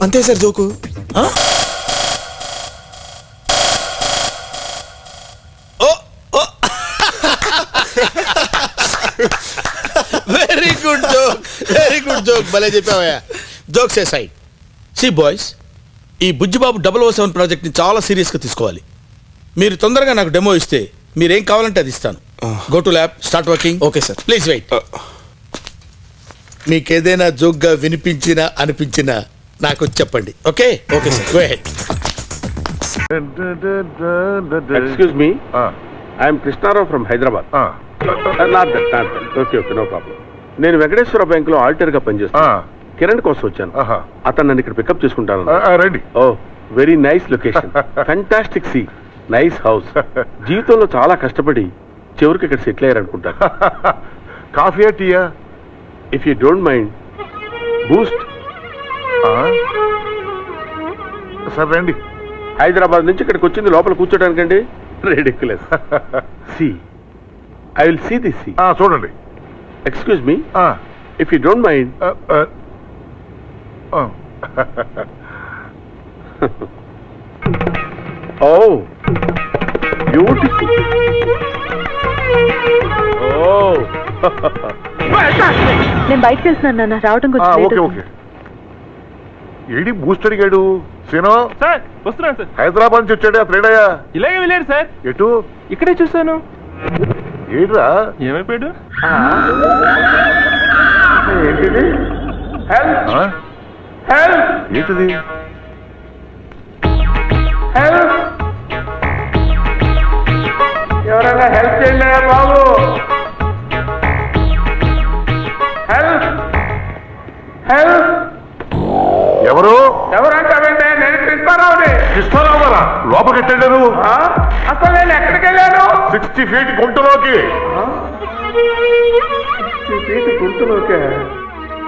అంతే sir joke. Very good joke, very good joke. భలే చెప్పావయ్యా. Jokes side. సి బాయ్స్, ఈ బుజ్జిబాబు 007 ప్రాజెక్ట్ని చాలా సీరియస్గా తీసుకోవాలి. మీరు తొందరగా నాకు డెమో ఇస్తే మీరేం కావాలంటే అది ఇస్తాను. Go to lab, start working. Okay sir. Please wait. మీకేదైనా జోక్గా వినిపించినా అనిపించినా నాకు చెప్పండి. Okay? Okay sir. Go ahead. Excuse me, I'm Krishna Rao from Hyderabad. Not that. Okay okay, no problem. నేను వెంకటేశ్వర బ్యాంక్ లో ఆడిటర్ గా పనిచేస్తాను. కిరణ్ కోసం వచ్చాను. అతను నన్ను ఇక్కడ పికప్ చేసుకుంటాను. రండి. Oh, very nice location, fantastic see, nice house. జీవితంలో చాలా కష్టపడి చివరికి ఇక్కడ సెటిల్ అయ్యారు అనుకుంటాను. కాఫీయా టీయా? If you don't mind, boost. Sir రండి. హైదరాబాద్ నుంచి ఇక్కడికి వచ్చింది లోపల కూర్చోడానికండి. Ridiculous. See, I will see this see. చూడండి. Excuse me, if you don't mind. Oh, beautiful. Oh, నేను బయటకు వెళ్తున్నాను నాన్న, రావడం కొంచెం లేట్ అవుతుంది. ఏడి బూస్ట్ అడిగాడు సీనో సార్ వస్తున్నాను సార్. హైదరాబాద్ నుంచి వచ్చాడు అతనేడయా ఇలాగే వెళ్ళాడు సార్. ఎటు ఇక్కడే చూశాను. ఏడ్రా ఏమైపోయాడు? ఏంటిది ఏంటిది ఎవరైనా హెల్ప్ చేయండి బాబు. Help help. ఎవరు ఎవరంటారండి? నేను కృష్ణారావుని. కృష్ణారావు గారా లోపకెట్టాడు అసలు నేను ఎక్కడికి వెళ్ళాను? 60 feet గుంటలోకి గుర్తులోకే.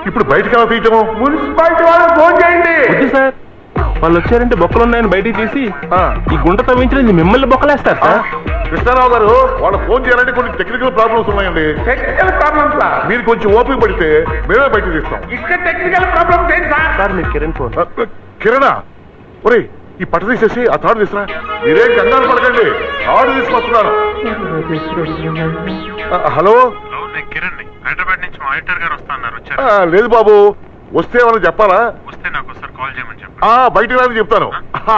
ఇప్పుడు బయటకు ఎలా తీయటము మున్సిపాలిటీ వాళ్ళు ఫోన్ చేయండి. సార్ వాళ్ళు వచ్చారంటే బొక్కలు ఉన్నాయని బయటికి తీసి ఈ గుంట తవ్వించడం మిమ్మల్ని బొక్కలేస్తారు సార్. కృష్ణారావు గారు వాళ్ళు ఫోన్ చేయాలంటే కొన్ని టెక్నికల్ ప్రాబ్లమ్స్ ఉన్నాయండి. టెక్నికల్ ప్రాబ్లమ్స్ మీరు కొంచెం ఓపిక పడితే మేమే బయటకు తీస్తాం. ఇక్కడ టెక్నికల్ ప్రాబ్లమ్స్ ఏంటి సార్? సార్ మీరు కిరణ్ ఫోన్. కిరణా ఒరే ఈ పట్ట తీసేసి ఆ తాడు తీసురా. మీరేం కంగారు పడకండి, తాడు తీసుకొస్తున్నాను. హలో హైదరాబాద్ నుంచి మా ఎడిటర్ గారు వస్తున్నారు. లేదు బాబు, వస్తే ఏమన్నా చెప్పాలా? వస్తే నాకు ఒకసారి కాల్ చేయమని చెప్పండి. బయటికి రాని చెప్తాను.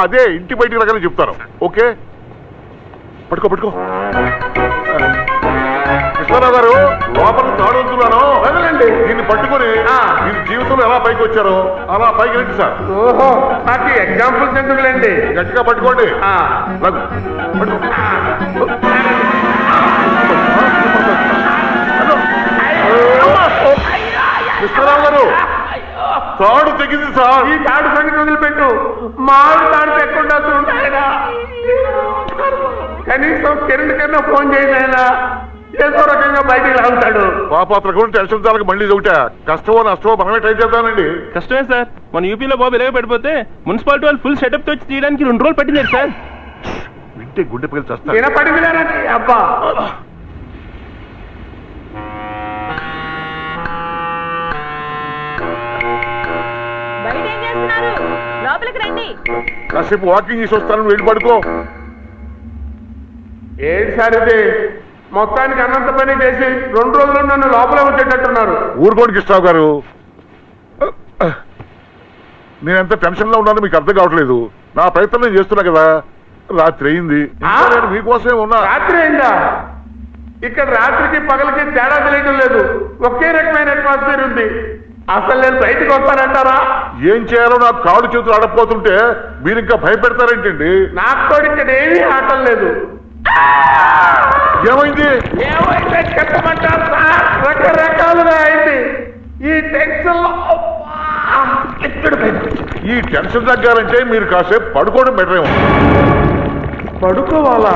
అదే ఇంటి బయటికి రాగానే చెప్తాను. ఓకే పట్టుకో పట్టుకో. కృష్ణారావు గారు లోపల తాడు వస్తున్నాను, వదలండి. దీన్ని పట్టుకొని మీరు జీవితంలో ఎలా పైకి వచ్చారో అలా పైకి రండి సార్. ఓహో నాకు ఎగ్జాంపుల్స్ ఎందుకులేండి. గట్టిగా పట్టుకోండి. కృష్ణారావు గారు తాడు తెగింది సార్. ఈ తాడు సంగతి వదిలిపెట్టు, మామిడి తాడు తెక్కుండా చూడాయనా. కనీసం కిరణ్ కన్నా ఫోన్ చేయండి ఆయన, ఏదో రకంగా బయటికి లాగుతాడు. పాపాత్ర కూడా టెన్షన్ చాలక మళ్ళీ ఒకట కష్టమో నష్టమో మనమే ట్రై చేద్దామండి. కష్టమే సార్, మన యూపీలో బాబు ఇలాగే పడిపోతే మున్సిపాలిటీ వాళ్ళు ఫుల్ సెటప్ తో వచ్చి తీయడానికి 2 రోజులు పట్టింది సార్. వింటే గుండె పగిలి చేస్తారు. వినపడింది అబ్బా. లోపలికి రండి. కాసేపు వాకింగ్ చేసి వస్తాను, వెళ్ళి పడుకో. ఏంటి సార్ ఇది? మొత్తానికి అన్నంత పని చేసి 2 రోజులు నన్ను లోపలే వచ్చేటట్టున్నారు. ఊరుకోండి కృష్ణరావు గారు, నేనెంత టెన్షన్ లో ఉన్నానో మీకు అర్థం కావట్లేదు. నా ప్రయత్నం నేను చేస్తున్నా కదా. రాత్రి అయింది, నేను మీకోసమే ఉన్నా. రాత్రి అయిందా? ఇక్కడ రాత్రికి పగలకి తేడా తెలియడం లేదు, ఒకే రకమైన అట్మాస్ఫియర్ ఉంది. అసలు నేను బయటకు వస్తానంటారా? ఏం చేయాలో నాకు కాళ్ళు చేతులు ఆడపోతుంటే మీరు ఇంకా భయపెడతారేంటండి? నాకు కూడా ఇక్కడ ఏమీ ఆటం లేదు. ఏమైంది? ఏమైతే చెప్పమంటారు సార్, రకరకాలుగా అయింది. ఈ టెన్షన్ ఈ టెన్షన్ తగ్గాలంటే మీరు కాసేపు పడుకోవడం బెటర్ ఏమో. పడుకోవాలా?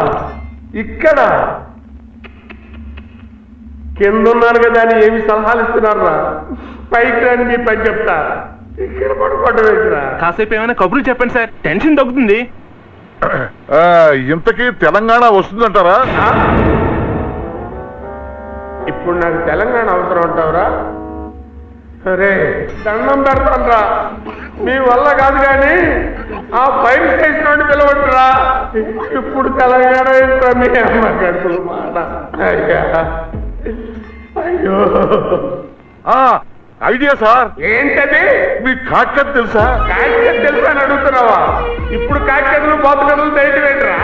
ఇక్కడ కింద ఉన్నాను కదా అని ఏమి సలహాలు ఇస్తున్నారా? పైకి రండి, మీ పని చెప్తా. ఇక్కడ పడుకోవడం ఏంటిరా? కాసేపు ఏమైనా కబుర్లు చెప్పండి సార్, టెన్షన్ తగ్గుతుంది. ఇంతకీ తెలంగాణ వస్తుందంటారా? ఇప్పుడు నాకు తెలంగాణ అవసరం అంటావురా? సరే దండం పెడతానరా, మీ వల్ల కాదు కానీ ఆ ఫైర్ స్టేషన్ నుండి పిలవట్టురా. ఇప్పుడు తెలంగాణ ఏంట్రా మీ అమ్మ గడుపులు మాట. అయ్యా అయ్యో ఐడియా సార్. ఏంటది? మీకు కాకత్ తెలుసా? కాకత్ తెలుసా అని అడుగుతున్నావా? ఇప్పుడు కాకతలు బాతు కథలు తెలియటరా?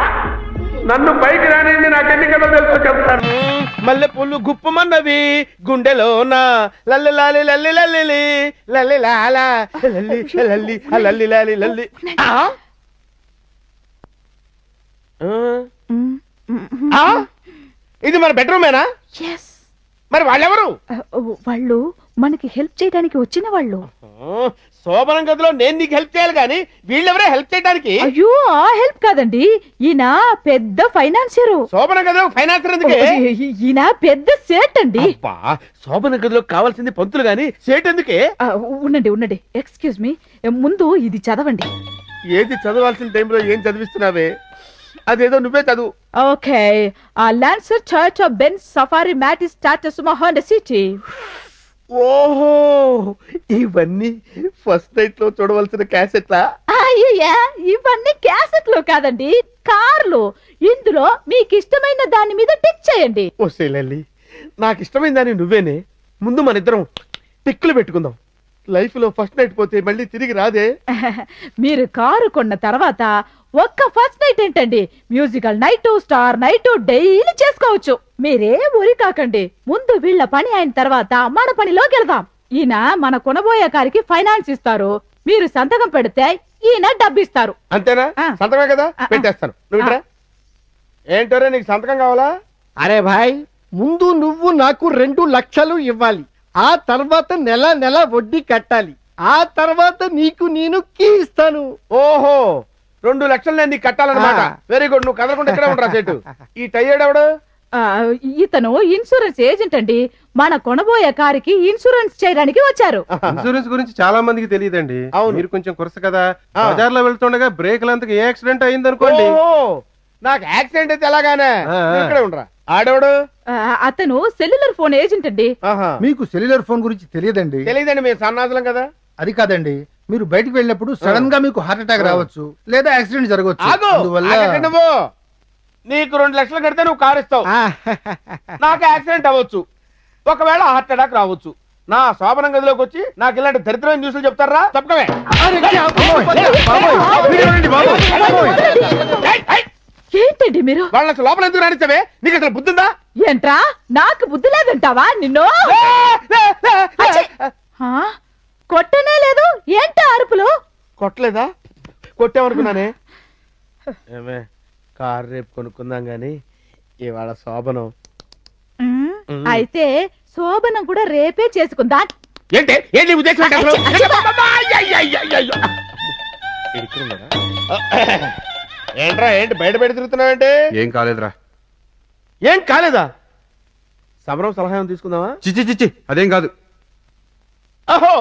నన్ను పైకి రానింది, నాకెన్ని కథలు తెలుసో చెప్తాను. మల్లె పూలు గుప్పమన్నవి గుండెలోన లల్లి లాలి లల్లి లల్లి లల్లి లాలా లల్లి లల్లి లల్లి లాలి లల్లి. ఇది మన బెడ్రూమేనా? మరి వాళ్ళెవరు? వాళ్ళు మనకి హెల్ప్ చేయడానికి వచ్చిన వాళ్ళు. శోభనం గదిలో నేను నీకు హెల్ప్ చేయాలి కానీ వీళ్ళెవరే హెల్ప్ చేయడానికి? అయ్యో ఆ హెల్ప్ కాదండి, ఈయన పెద్ద ఫైనాన్సియర్. శోభన గదిలో ఫైనాన్సర్ ఎందుకు? ఈయన పెద్ద సేట్ అండి. శోభన గదిలో కావాల్సింది పంతులు గాని సేట్ ఎందుకే? ఉండండి ఉండండి, ఎక్స్క్యూజ్ మీ, ముందు ఇది చదవండి. ఏది చదవాల్సిన టైంలో ఏం చదివిస్తున్నావే? అదేదో నువ్వే చదువు. Okay. Lancer church of Ben safari mat is status మహాన్ సిటీ. ఓహో, ఇవన్నీ ఫస్ట్ నైట్ లో చూడవలసిన క్యాసెట్లా? అయ్యా ఇవన్నీ క్యాసెట్లు కాదండి, కార్లు. ఇందులో మీకు ఇష్టమైన దాని మీద టిక్ చేయండి. ఓ లల్లి, నాకు ఇష్టమైన దాన్ని నువ్వేనే. ముందు మన ఇద్దరం టిక్కులు పెట్టుకుందాం. లైఫ్ లో ఫస్ట్ నైట్ పోతే మళ్ళీ తిరిగి రాదే. మీరు కారు కొన్న తర్వాత ఒక్క ఫస్ట్ నైట్ ఏంటండి, musical night, star night daily చేసుకోవచ్చు. మీరే ఊరి కాకండి, ముందు వీళ్ళ పని అయిన తర్వాత మన పనిలోకి వెళ్దాం. ఈయన మన కొనబోయే కారికి ఫైనాన్స్ ఇస్తారు, మీరు సంతకం పెడితే ఈయన డబ్బిస్తారు. అంతేనా? సంతకమే కదా, పెట్టేస్తాను. నువ్వు ఇట్రా. ఏంటోరే నీకు సంతకం కావాలా? అరే భాయ్, ముందు నువ్వు నాకు 2 లక్షలు ఇవ్వాలి, ఆ తర్వాత నెల నెల వడ్డీ కట్టాలి, ఆ తర్వాత నీకు నేను కీ ఇస్తాను. ఓహో, 2 లక్షలు నేను నీకు కట్టాలన్నమాట. వెరీ గుడ్, నువ్వు కదలకుండా ఇక్కడే ఉండరా చెట్టు. ఈ టైర్డ్ ఎవడు? ఇతను ఇన్సూరెన్స్ ఏజెంట్ అండి, మన కొనబోయే కారుకి ఇన్సూరెన్స్ చేయడానికి వచ్చారు. ఇన్సూరెన్స్ గురించి చాలా మందికి తెలియదండి. మీరు కొంచెం కురస కదా, బజార్ లో వెళ్తుండగా బ్రేక్లంతకు ఏ యాక్సిడెంట్ అయింది అనుకోండి. నాకు యాక్సిడెంట్ అయితే ఎలాగానే ఇక్కడే ఉండరా. ఆడేవాడు? అతను సెల్యులర్ ఫోన్ ఏజెంట్ అండి. మీకు సెల్యులర్ ఫోన్ గురించి తెలియదండి? తెలియదండి, మేము సన్నాసులం కదా. అది కాదండి, మీరు బయటికి వెళ్ళినప్పుడు సడన్ గా మీకు హార్ట్ అటాక్ రావచ్చు, లేదా యాక్సిడెంట్ జరగవచ్చు. నువ్వు నీకు 2 లక్షలు కడితే నువ్వు కారు ఇస్తావు, నాకు యాక్సిడెంట్ అవ్వచ్చు, ఒకవేళ హార్ట్ అటాక్ రావచ్చు. నా శోభనం గదిలోకి వచ్చి నాకు ఇలాంటి దరిద్రమైన న్యూస్లు చెప్తారా? తప్పకమే. ఏంటండి మీరు వాళ్ళ లోపల ఎందుకు రానిస్తావే? నీకు అసలు బుద్ధి ఉందా? ఏంట్రా, నాకు బుద్ధి లేదంటావా నిన్ను? కొట్టనే లేదు, ఏంటా అరుపులు? కొట్టలేదా? కొట్టామనుకున్నానే. ఏమే, కారు రేపు కొనుక్కుందాం గాని ఇవాళ శోభనం. అయితే శోభనం కూడా రేపే చేసుకుందా? ఏంటి ఏంటి ఉద్దేశం? ఏంట్రా, ఏంటి బయట బయట తిరుగుతున్నావంటే? ఏం కాలేదురా. ఏం కాలేదా? సమరం సలహా తీసుకుందామా? చిచ్చి చిచ్చి, అదేం కాదు. ఓహో,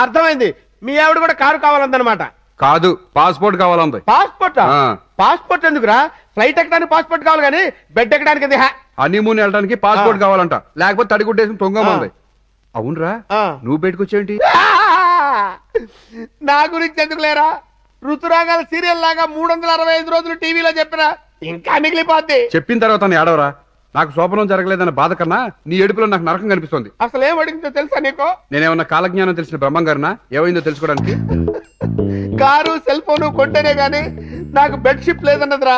అర్థమైంది. మీ ఆవిడ కూడా కారు కావాలందనమాట. కాదు, పాస్పోర్ట్ కావాలంది. పాస్పోర్ట్? పాస్పోర్ట్ ఎందుకురా? ఫ్లైట్ ఎక్కడానికి పాస్పోర్ట్ కావాలి కానీ బెడ్ ఎక్కడానికి అది. హనీమూన్ వెళ్ళడానికి పాస్పోర్ట్ కావాలంట, లేకపోతే తడిగుడ్డేసి తొంగమంది. అవునరా, నువ్వు బయటకు వచ్చేంటి? నా గురించి ఎందుకు లేరా? ఋతురాగాల సీరియల్ లాగా 365 రోజులు టీవీలో చెప్పినా ఇంకా మిగిలిపోద్ది. చెప్పిన తర్వాత ఏడవరా. నాకు శోభనం జరగలేదన్న బాధ కన్నా నీ ఏడుపులో నాకు నరకం కనిపిస్తుంది. అసలు ఏం అడిగిందో తెలుసా నీకు? నేనేమన్నా కాలజ్ఞానం తెలిసిన బ్రహ్మం గారినా? ఏమైందో తెలుసుకోవడానికి. కారు సెల్ ఫోన్ కొంటేనే గానీ నాకు బెడ్ షిప్ లేదన్నదిరా.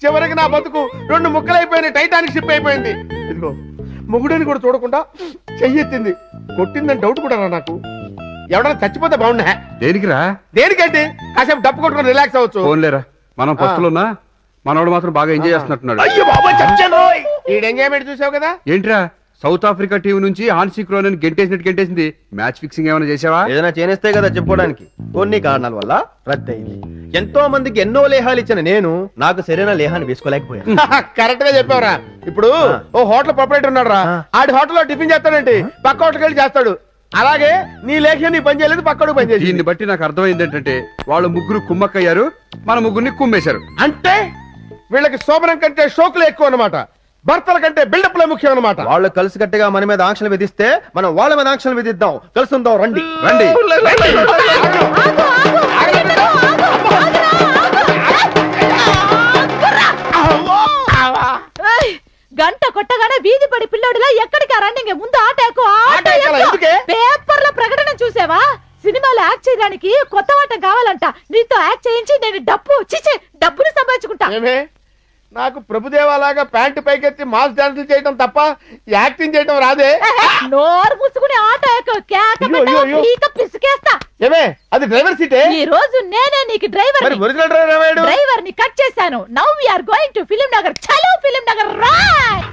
చివరికి నా బతుకు 2 ముక్కలైపోయిన టైటానిక్ షిప్ అయిపోయింది. ఇదిగో మొగుడని కూడా చూడకుండా చెయ్యెత్తింది. కొట్టిందని డౌట్ కూడా రా నాకు. ఎవడన్నా చచ్చిపోతే బాగున్నా. దేనికిరా? దేనికంటే కాసేపు డప్పు కొట్టుకొని రిలాక్స్ అవ్వచ్చు. ఫోన్లేరా, మనం పస్తులున్నా మనోడు మాత్రం బాగా ఎంజాయ్ చేస్తున్నట్టున్నాడు. అయ్యో బాబా, చచ్చాను. ఈ ఎంజాయ్మెంట్ చూసావు కదా? ఏంట్రా, సౌత్ ఆఫ్రికా టీం నుంచి హాన్సీ క్రోన్ గెంటేసినట్టు గెంటేసింది. మ్యాచ్ ఫిక్సింగ్ ఏమైనా చేసావా? ఏదైనా చేనేస్తే కదా చెప్పుకోవడానికి. కొన్ని కారణాల వల్ల రద్దయింది. ఎంతో మందికి ఎన్నో లేహాలు ఇచ్చిన నేను నాకు సరైన లేహాన్ని వేసుకోలేకపోయాను. కరెక్ట్ గా చెప్పావురా. ఇప్పుడు ఓ హోటల్ ప్రొపరేటర్ ఉన్నాడు రా, ఆడి హోటల్లో టిఫిన్ చేస్తాడంటే పక్క హోటల్కి వెళ్ళి చేస్తాడు. అలాగే నీ లేఖ్యం నీ పని చేయలేదు, పక్కడు పని చేసి. దీన్ని బట్టి నాకు అర్థమైంది ఏంటంటే వాళ్ళు ముగ్గురు కుమ్మక్కయ్యారు, మన ముగ్గురిని కుమ్మేశారు. అంటే వీళ్ళకి శోభనం కంటే షోకులు ఎక్కువ అన్నమాట, భర్తల కంటే బిల్డప్లే ముఖ్యం అన్నమాట. వాళ్ళు కలిసి కట్టిగా మన మీద ఆంక్షలు విధిస్తే మనం వాళ్ళ మీద ఆంక్షలు విధిద్దాం. కలుసుందాం, రండి రండి. గంట కొట్టగానే వీధి పడి పిల్లోడిలా ఎక్కడికి రన్నింగ్? ముందు ఆట ఎక్కువ. పేపర్ లో ప్రకటన చూసావా? సినిమాలో యాక్ట్ చేయడానికి కొత్త ఆటం కావాలంట. నీతో యాక్ట్ చేయించి నేను డబ్బులు సంపాదించుకుంటా. నాకు ప్రభుదేవాలాగా ప్యాంటు పైకెత్తి మాస్ డాన్సులు చేయడం తప్ప యాక్టింగ్ చేయడం రాదే. నోరు మూసుకుని ఆట పిసికేస్తా. ఏమే, అది డ్రైవర్ సీటే. ఈ రోజు నేనే నీకు డ్రైవర్. ఒరిజినల్ డ్రైవర్ డ్రైవర్ ని కట్ చేశాను. Now we are going to Film Nagar. చలో ఫిలిం నగర్ రాయ్.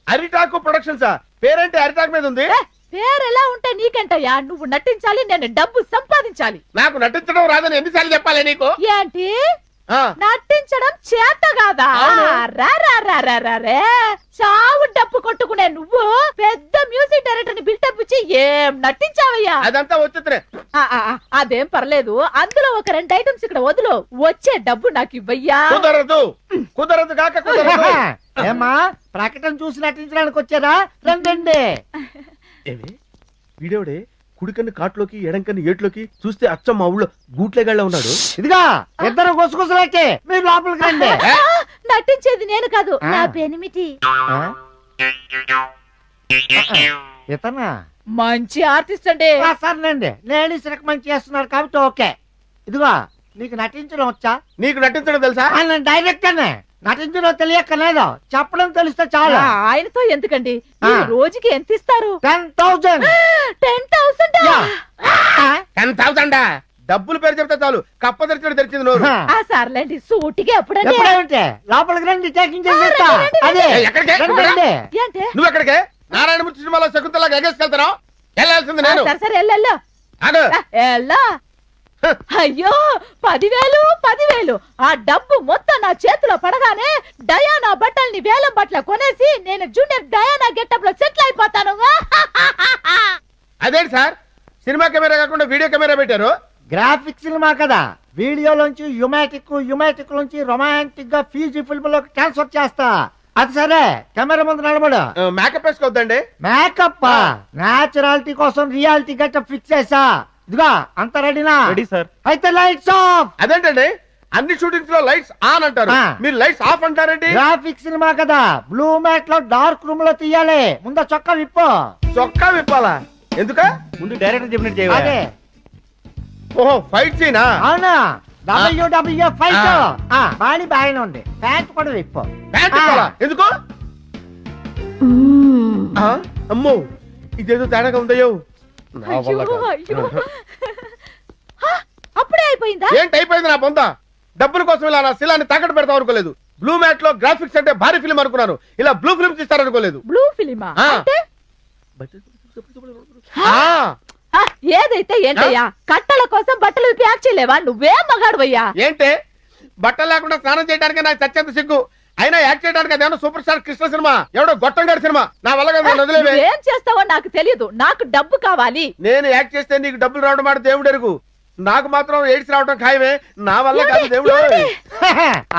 అరిటాకు ప్రొడక్షన్స్ పేరంటే అరిటాకు మీద ఉంది. పేరు ఎలా ఉంటే నీకంటయ్యా? నువ్వు నటించాలి, నేను డబ్బు సంపాదించాలి. నాకు నటించడం రాదని ఎన్నిసార్లు చెప్పాలి నీకు? ఏంటి నటించడం చేత కాదా? చావు డప్పు కొట్టుకునే నువ్వు పెద్ద మ్యూజిక్ డైరెక్టర్ ని బిల్డప్ ఇచ్చి ఏం నటించావయ్యా? అదంతా వచ్చేది. అదేం పర్లేదు, అందులో ఒక 2 ఐటమ్స్ ఇక్కడ వదులు, వచ్చే డబ్బు నాకు ఇవ్వయ్యా. కుదరదు, కుదరదు కాక కుదరదు. ఏమా, ప్రకటన చూసి నటించడానికి వచ్చారా? రండి. వీడియోడే కుడికన్ను కాట్లోకి ఎడంకన్ను ఏట్లోకి చూస్తే అచ్చం మా ఊళ్ళో గూట్లేగాళ్ళ ఉన్నాడు. ఇదిగా ఇద్దరు గుసగుసలైతే మీరు లోపలికి రండి. నటించేది నేను కాదు, నా పెనిమిటి. ఇతనా మంచి ఆర్టిస్ట్ అండి. సర్లేండి లేడీస్ రికమెండ్ చేస్తున్నారు కాబట్టి ఓకే. ఇదిగో నీకు నటించడం వచ్చా? నీకు నటించడం తెలుసా? నేను డైరెక్టర్నే. నటించడం తెలియక్కర్లేదు, చెప్పడం తెలిస్తే చాలా. ఆయనతో ఎందుకండి? ఆ. ఈ రోజుకి ఎంత ఇస్తారు? 10,000. 10,000. 10,000 డబ్బులు పేరు చెప్తే చాలు కప్ప తెరిచింది నోరు. ఆ సర్లేండి సూటిగా ఎప్పుడండి? ఎప్పుడేమిటి లోపలికి రండి, టేకింగ్ చేసేస్తా. అదే ఎక్కడికే? రండి, రండి. ఏంటి? నువ్వు ఎక్కడికే? నారాయణమూర్తి సినిమాలో శకుంతలాగా ఎగేసుకెళ్తారా? వెళ్ళాల్సింది నేను. సరే సరే ఎల్లెల్లో ఆగు. ఎల్లా. అయ్యో 10,000 ఆ డబ్బు మొత్తం నా చేతిలో పడగానే డయానా బట్టల్ని వేలం బట్టల కొనేసి నేను జూనియర్ డయానా గెటప్ లో సెటిల్ అయిపోతాను. అదేంటి సార్ సినిమా కెమెరా కాకుండా వీడియో కెమెరా పెట్టారు? గ్రాఫిక్ సినిమా కదా, వీడియోలోంచి యుమాటిక్ నుంచి రొమాంటిక్ గా ఫీజీ ఫిల్మ్ లోకి ట్రాన్స్ఫర్ చేస్తా. అది సరే కెమెరా ముందు నిలబడు. మేకప్ వేసుకోవద్దండి. మేకప్ నేచురాలిటీ కోసం రియాలిటీ గెటప్ ఫిక్స్ చేసా. ఇదిగా అంత రెడీనా? Ready sir. అయితే లైట్స్ ఆఫ్. అదేంటండి అన్ని షూటింగ్స్ లో లైట్స్ ఆన్ అంటారు, ఆ. మీరు లైట్స్ ఆఫ్ అంటారేంటి? గ్రాఫిక్ సినిమా కదా, బ్లూ మ్యాట్ లో డార్క్ రూమ్ లో తీయాలి. ముందు చొక్కా విప్పు. చొక్కా విప్పాలా? ఎందుక? ముందు డైరెక్టర్ చెప్పినట్టు చేయాలి. అదే ఓహో ఫైట్ సీనా? అవునా? WWE fight. బాడీ బాగానే ఉంది, ప్యాంట్ కూడా విప్పు. ప్యాంట్ విప్పాలా? ఎందుకు? ఆ, అమ్మో ఇదేదో తేడాగా ఉందయ్యో. నా వల్ల అయ్యో కాదు. అయ్యో అప్పుడే అయిపోయిందా? ఏంటి అయిపోయింది నా బొంద? డబ్బుల కోసం ఇలా నా శిలాన్ని తాకట్టు పెడతాం అనుకోలేదు. బ్లూ మ్యాట్ లో గ్రాఫిక్స్ అంటే భారీ ఫిల్మ్ అనుకున్నాను, ఇలా బ్లూ ఫిల్మ్స్ ఇస్తారనుకోలేదు. బ్లూ ఫిలిమా? ఆ. అంటే ఆ, ఏదైతే ఏంటయ్యా, కట్టల కోసం బట్టలు విప్పి యాక్ట్ చేయలేవా? నువ్వే మగాడువయ్యా. ఏంటి బట్టలు లేకుండా స్నానం చేయడానికి నాకు చచ్చేంత సిగ్గు. అయినా యాక్ట్ చేయడానికి అదేమో సూపర్ స్టార్ కృష్ణ సినిమా, ఎవడో గొట్టం గారి సినిమా. నా వల్ల కాదు, నన్ను వదిలేవే. ఏం చేస్తావో నాకు తెలియదు, నాకు డబ్బు కావాలి. నేను యాక్ట్ చేస్తే నీకు డబ్బులు రావడం మాట దేవుడు ఎరుగు, నాకు మాత్రం ఎయిడ్స్ రావడం ఖాయమే. నా వల్ల కాదు దేవుడు.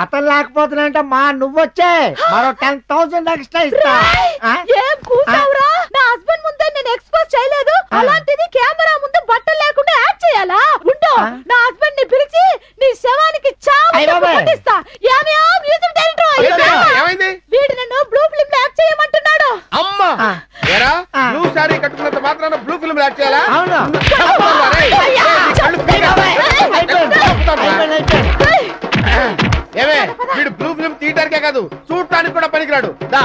అతను లేకపోతున్నాంటే మా నువ్వొచ్చే మరో 10,000 ఎక్స్ట్రా ఇస్తా. ఏం కూసావురా? నా హస్బెండ్ ముందే నేను ఎక్స్పోజ్ చేయలేదు, అలాంటిది కెమెరా ముందు బట్టలు లేకుండా యాక్ట్ చేయాలా? ఉండు, నా హస్బెండ్ ని పిలిచి నీ శవానికి చావుతా. మ్యూజిక్ డైరెక్టర్ ఏమైంది? వీడు నన్ను బ్లూ ఫిల్మ్ లో యాక్ట్ చేయమంటున్నాడు. అమ్మా ఏరా బ్లూ సారీ కట్టుకున్నంత మాత్రాన బ్లూ ఫిల్మ్ యాక్ట్ చేయాలా? అవును. ఏమే వీడు బ్లూ ఫిల్మ్ తీయడానికే కాదు చూడటానికి కూడా పనికిరాడు. దా